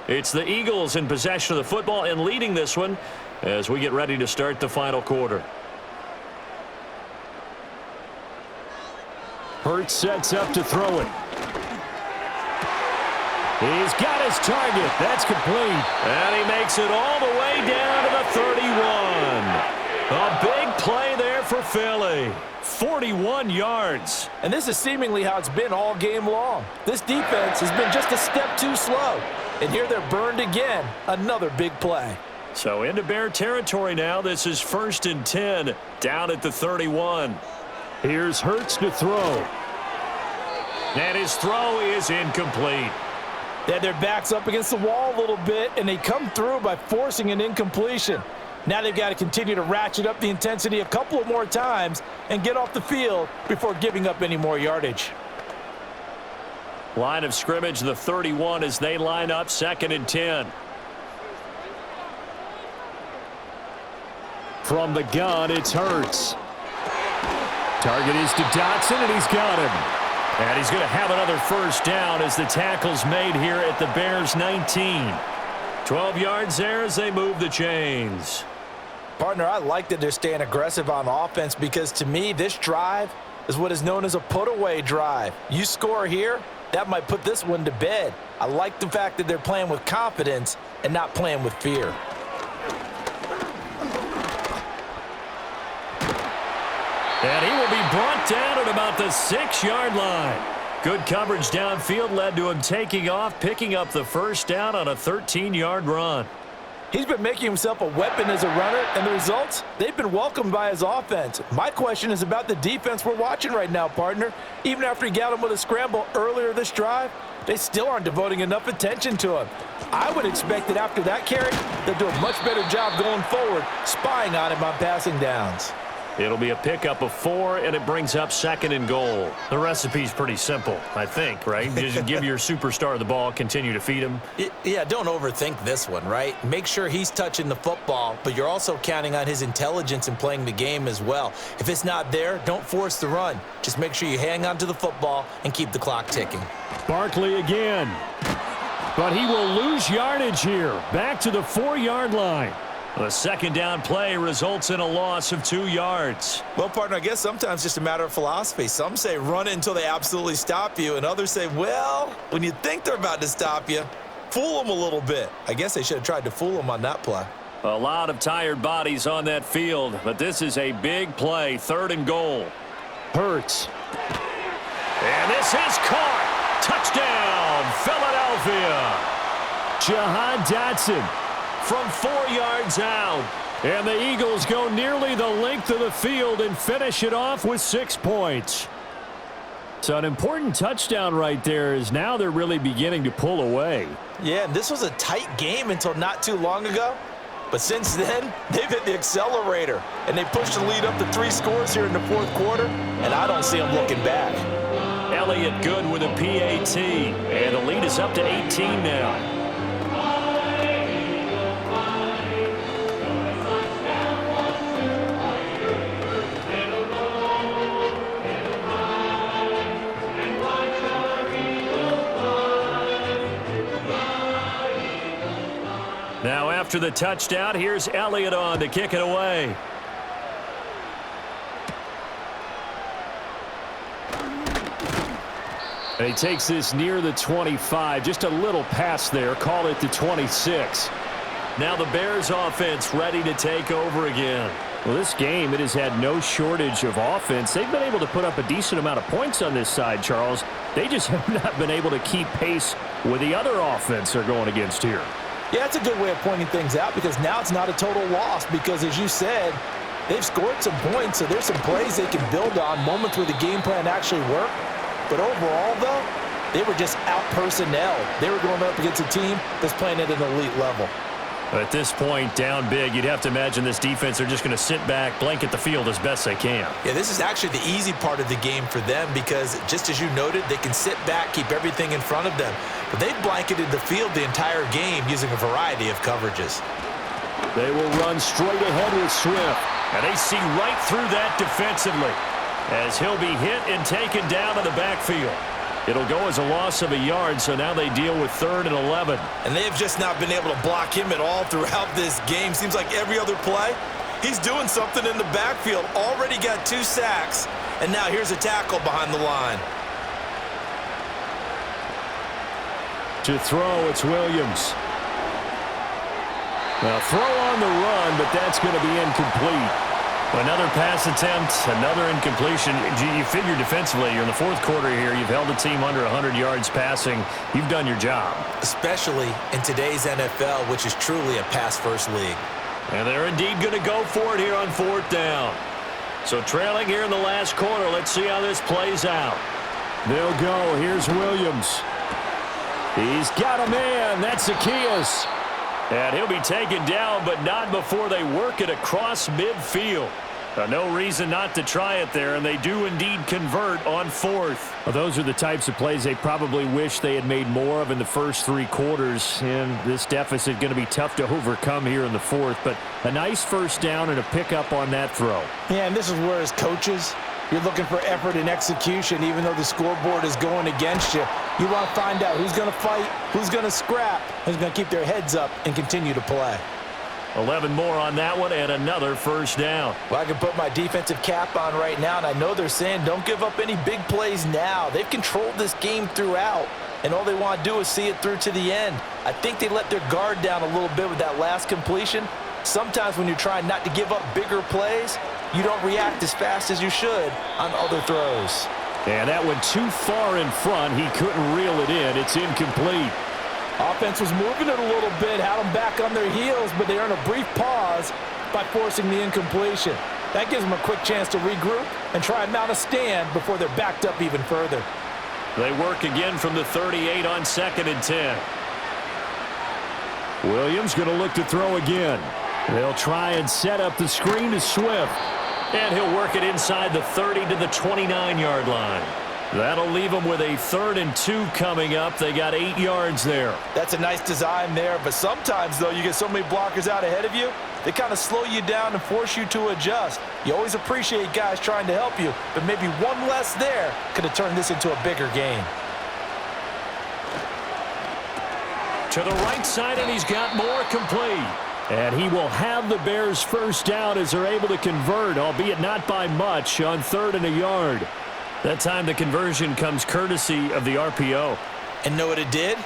It's the Eagles in possession of the football and leading this one as we get ready to start the final quarter. Hurts sets up to throw it. He's got his target. That's complete. And he makes it all the way down to the 31. A big play there for Philly. 41 yards. And this is seemingly how it's been all game long. This defense has been just a step too slow. And here they're burned again. Another big play. So into Bear territory now. This is 1st and 10 down at the 31. Here's Hurts to throw. And his throw is incomplete. They had their backs up against the wall a little bit, and they come through by forcing an incompletion. Now they've got to continue to ratchet up the intensity a couple of more times and get off the field before giving up any more yardage. Line of scrimmage, the 31 as they line up 2nd and 10. From the gun, it's Hurts. Target is to Dotson, and he's got him. And he's going to have another first down as the tackle's made here at the Bears 19. 12 yards there as they move the chains. Partner, I like that they're staying aggressive on offense because to me, this drive is what is known as a put-away drive. You score here, that might put this one to bed. I like the fact that they're playing with confidence and not playing with fear. And he will be brought down at about the 6-yard line. Good coverage downfield led to him taking off, picking up the first down on a 13-yard run. He's been making himself a weapon as a runner, and the results, they've been welcomed by his offense. My question is about the defense we're watching right now, partner. Even after he got him with a scramble earlier this drive, they still aren't devoting enough attention to him. I would expect that after that carry, they'll do a much better job going forward, spying on him on passing downs. It'll be a pickup of 4, and it brings up 2nd and goal. The recipe's pretty simple, I think, right? Just give your superstar the ball, continue to feed him. Yeah, don't overthink this one, right? Make sure he's touching the football, but you're also counting on his intelligence in playing the game as well. If it's not there, don't force the run. Just make sure you hang on to the football and keep the clock ticking. Barkley again. But he will lose yardage here. Back to the 4-yard line. The 2nd down play results in a loss of 2 yards. Well, partner, I guess sometimes it's just a matter of philosophy. Some say run it until they absolutely stop you, and others say, well, when you think they're about to stop you, fool them a little bit. I guess they should have tried to fool them on that play. A lot of tired bodies on that field, but this is a big play, 3rd and goal. Hurts. And this is caught. Touchdown, Philadelphia. Jahan Dotson. From 4 yards out. And the Eagles go nearly the length of the field and finish it off with 6 points. So an important touchdown right there is now they're really beginning to pull away. Yeah, this was a tight game until not too long ago. But since then, they've hit the accelerator. And they pushed the lead up to 3 scores here in the 4th quarter. And I don't see them looking back. Elliott good with a PAT. And the lead is up to 18 now. Now after the touchdown, here's Elliott on to kick it away. And he takes this near the 25. Just a little pass there. Call it the 26. Now the Bears offense ready to take over again. Well, this game, it has had no shortage of offense. They've been able to put up a decent amount of points on this side, Charles. They just have not been able to keep pace with the other offense they're going against here. Yeah, that's a good way of pointing things out because now it's not a total loss because, as you said, they've scored some points, so there's some plays they can build on, moments where the game plan actually worked. But overall, though, they were just out-personnel. They were going up against a team that's playing at an elite level. At this point, down big, you'd have to imagine this defense are just going to sit back, blanket the field as best they can. Yeah, this is actually the easy part of the game for them because, just as you noted, they can sit back, keep everything in front of them. But they've blanketed the field the entire game using a variety of coverages. They will run straight ahead with Swift. And they see right through that defensively as he'll be hit and taken down in the backfield. It'll go as a loss of a yard, so now they deal with 3rd and 11. And they've just not been able to block him at all throughout this game. Seems like every other play, he's doing something in the backfield. Already got 2 sacks, and now here's a tackle behind the line. To throw, it's Williams. Now throw on the run, but that's going to be incomplete. Another pass attempt, another incompletion. You figure defensively, you're in the fourth quarter here. You've held a team under 100 yards passing. You've done your job. Especially in today's NFL, which is truly a pass-first league. And they're indeed going to go for it here on fourth down. So trailing here in the last quarter. Let's see how this plays out. They'll go. Here's Williams. He's got a man. That's Zacchaeus. And he'll be taken down, but not before they work it across midfield. No reason not to try it there, and they do indeed convert on fourth. Well, those are the types of plays they probably wish they had made more of in the first three quarters. And this deficit going to be tough to overcome here in the fourth. But a nice first down and a pickup on that throw. Yeah, and this is where as coaches, you're looking for effort and execution, even though the scoreboard is going against you. You want to find out who's going to fight, who's going to scrap, who's going to keep their heads up and continue to play. 11 more on that one and another first down. Well, I can put my defensive cap on right now, and I know they're saying don't give up any big plays now. They've controlled this game throughout, and all they want to do is see it through to the end. I think they let their guard down a little bit with that last completion. Sometimes when you're trying not to give up bigger plays, you don't react as fast as you should on other throws. And that went too far in front. He couldn't reel it in. It's incomplete. Offense was moving it a little bit, had them back on their heels, but they earned a brief pause by forcing the incompletion. That gives them a quick chance to regroup and try and mount a stand before they're backed up even further. They work again from the 38 on 2nd and 10. Williams going to look to throw again. They'll try and set up the screen to Swift. And he'll work it inside the 30 to the 29-yard line. That'll leave them with a 3rd and 2 coming up. They got 8 yards there. That's a nice design there, but sometimes, though, you get so many blockers out ahead of you, they kind of slow you down and force you to adjust. You always appreciate guys trying to help you, but maybe one less there could have turned this into a bigger game. To the right side, and he's got more complete. And he will have the Bears first down as they're able to convert, albeit not by much, on 3rd and a yard. That time the conversion comes courtesy of the RPO. And know what it did?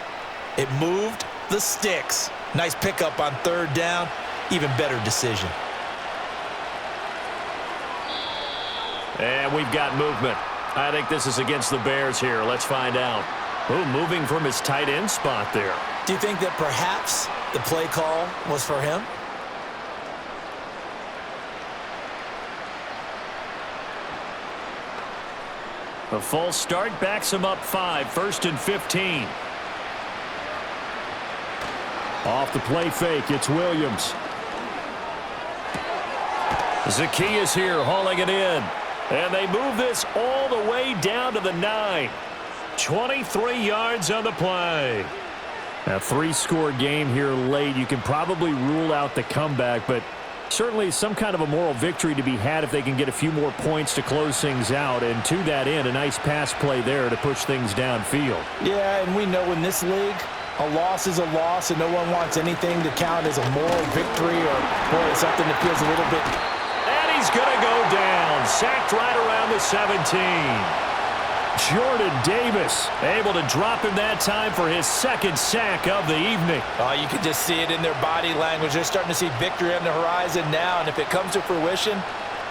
It moved the sticks. Nice pickup on 3rd down. Even better decision. And we've got movement. I think this is against the Bears here. Let's find out. Ooh, moving from his tight end spot there. Do you think that perhaps the play call was for him? A false start backs him up 5, 1st and 15. Off the play fake, it's Williams. Zacchaeus here hauling it in. And they move this all the way down to the 9. 23 yards on the play. A 3-score game here late. You can probably rule out the comeback, but certainly some kind of a moral victory to be had if they can get a few more points to close things out. And to that end, a nice pass play there to push things downfield. Yeah, and we know in this league, a loss is a loss, and no one wants anything to count as a moral victory or something that feels a little bit. And he's going to go down. Sacked right around the 17. Jordan Davis able to drop him that time for his 2nd sack of the evening. Oh, you can just see it in their body language. They're starting to see victory on the horizon now, and if it comes to fruition,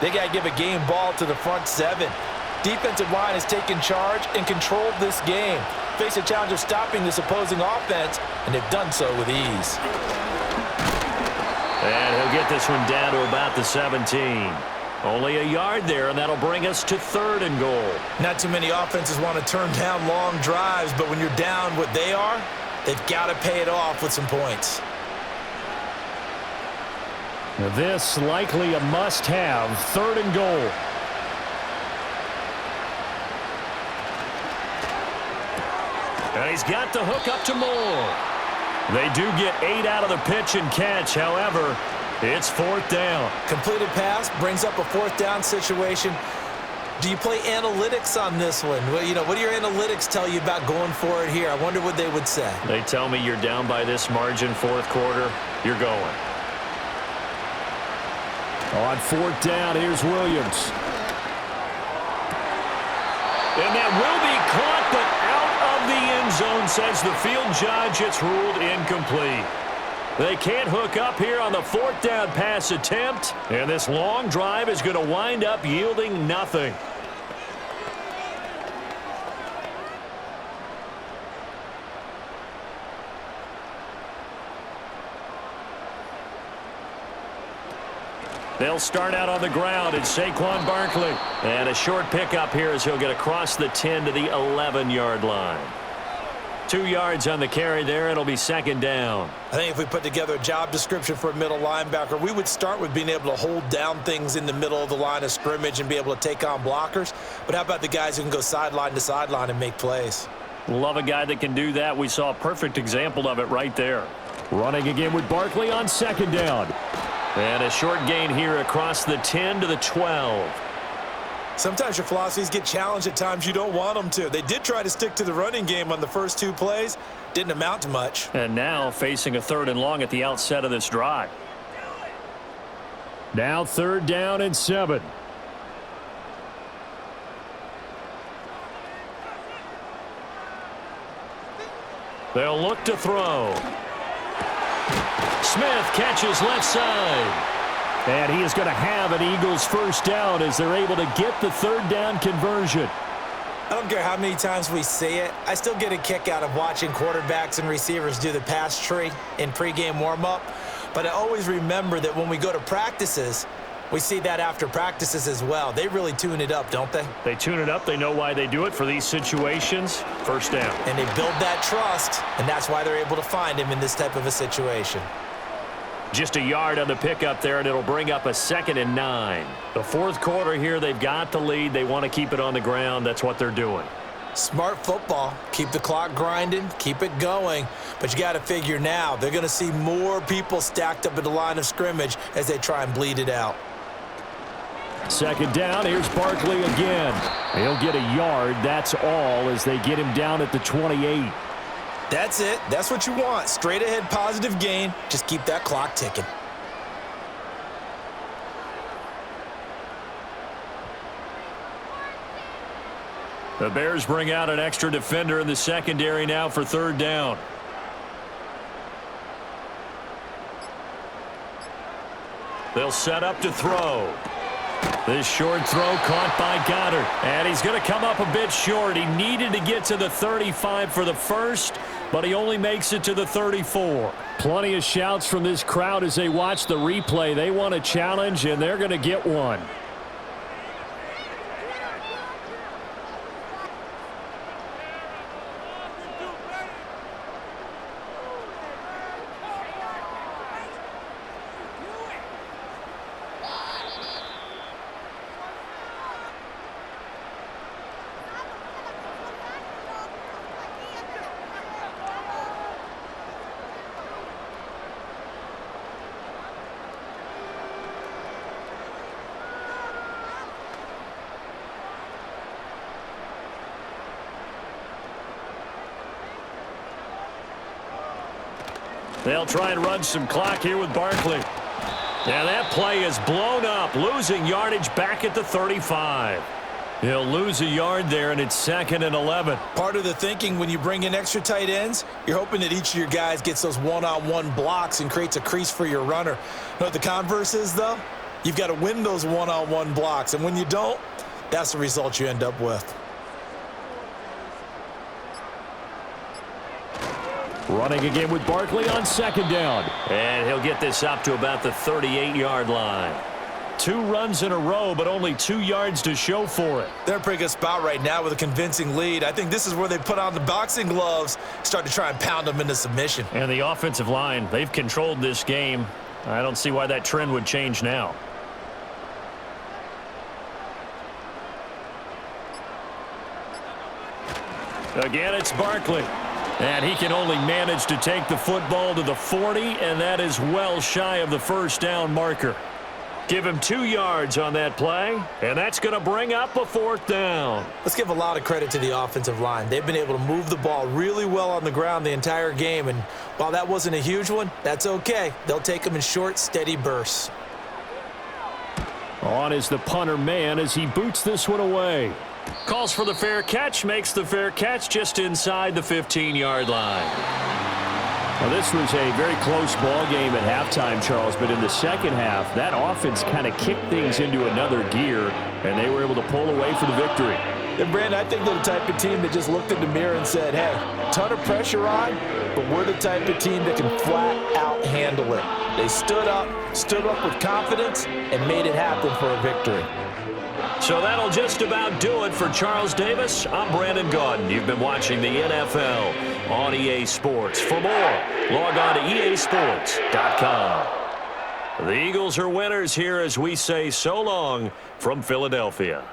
they got to give a game ball to the front 7. Defensive line has taken charge and controlled this game. Face a challenge of stopping this opposing offense, and they've done so with ease. And he'll get this one down to about the 17. Only a yard there, and that'll bring us to 3rd and goal. Not too many offenses want to turn down long drives, but when you're down what they are, they've got to pay it off with some points. Now this likely a must-have, 3rd and goal. And he's got the hook up to Moore. They do get 8 out of the pitch and catch. However, it's 4th down. Completed pass brings up a 4th down situation. Do you play analytics on this one? Well, what do your analytics tell you about going for it here? I wonder what they would say. They tell me you're down by this margin, 4th quarter, you're going. On 4th down, here's Williams. And that will be caught, but out of the end zone decision, says the field judge. It's ruled incomplete. They can't hook up here on the 4th down pass attempt, and this long drive is going to wind up yielding nothing. They'll start out on the ground. It's Saquon Barkley. And a short pickup here as he'll get across the 10 to the 11-yard line. 2 yards on the carry there. It'll be 2nd down. I think if we put together a job description for a middle linebacker, we would start with being able to hold down things in the middle of the line of scrimmage and be able to take on blockers. But how about the guys who can go sideline to sideline and make plays? Love a guy that can do that. We saw a perfect example of it right there. Running again with Barkley on 2nd down. And a short gain here across the 10 to the 12. Sometimes your philosophies get challenged at times you don't want them to. They did try to stick to the running game on the first 2 plays. Didn't amount to much. And now facing a 3rd and long at the outset of this drive. Now 3rd down and 7. They'll look to throw. Smith catches left side. And he is going to have an Eagles 1st down as they're able to get the 3rd down conversion. I don't care how many times we see it. I still get a kick out of watching quarterbacks and receivers do the pass tree in pregame warm-up. But I always remember that when we go to practices, we see that after practices as well. They really tune it up, don't they? They tune it up. They know why they do it for these situations. 1st down. And they build that trust, and that's why they're able to find him in this type of a situation. Just a yard on the pickup there, and it'll bring up a 2nd and 9. The 4th quarter here, they've got the lead. They want to keep it on the ground. That's what they're doing. Smart football. Keep the clock grinding. Keep it going. But you got to figure now, they're going to see more people stacked up at the line of scrimmage as they try and bleed it out. 2nd down. Here's Barkley again. He'll get a yard. That's all as they get him down at the 28. That's it. That's what you want. Straight ahead positive gain. Just keep that clock ticking. The Bears bring out an extra defender in the secondary now for 3rd down. They'll set up to throw. This short throw caught by Goddard. And he's going to come up a bit short. He needed to get to the 35 for the first, but he only makes it to the 34. Plenty of shouts from this crowd as they watch the replay. They want a challenge, and they're going to get one. They'll try and run some clock here with Barkley. And that play is blown up, losing yardage back at the 35. He'll lose a yard there, and it's 2nd and 11. Part of the thinking when you bring in extra tight ends, you're hoping that each of your guys gets those one-on-one blocks and creates a crease for your runner. You know what the converse is, though? You've got to win those one-on-one blocks, and when you don't, that's the result you end up with. Running again with Barkley on 2nd down. And he'll get this up to about the 38-yard line. 2 runs in a row, but only 2 yards to show for it. They're in a pretty good spot right now with a convincing lead. I think this is where they put on the boxing gloves, start to try and pound them into submission. And the offensive line, they've controlled this game. I don't see why that trend would change now. Again, it's Barkley. And he can only manage to take the football to the 40, and that is well shy of the 1st down marker. Give him 2 yards on that play, and that's going to bring up a 4th down. Let's give a lot of credit to the offensive line. They've been able to move the ball really well on the ground the entire game, and while that wasn't a huge one, that's okay. They'll take them in short, steady bursts. On is the punter man as he boots this one away. Calls for the fair catch, makes the fair catch just inside the 15-yard line. Well, this was a very close ball game at halftime, Charles, but in the second half, that offense kind of kicked things into another gear, and they were able to pull away for the victory. And, Brandon, I think they're the type of team that just looked in the mirror and said, hey, ton of pressure on, but we're the type of team that can flat out handle it. They stood up with confidence, and made it happen for a victory. So that'll just about do it for Charles Davis. I'm Brandon Gaudin. You've been watching the NFL on EA Sports. For more, log on to easports.com. The Eagles are winners here as we say so long from Philadelphia.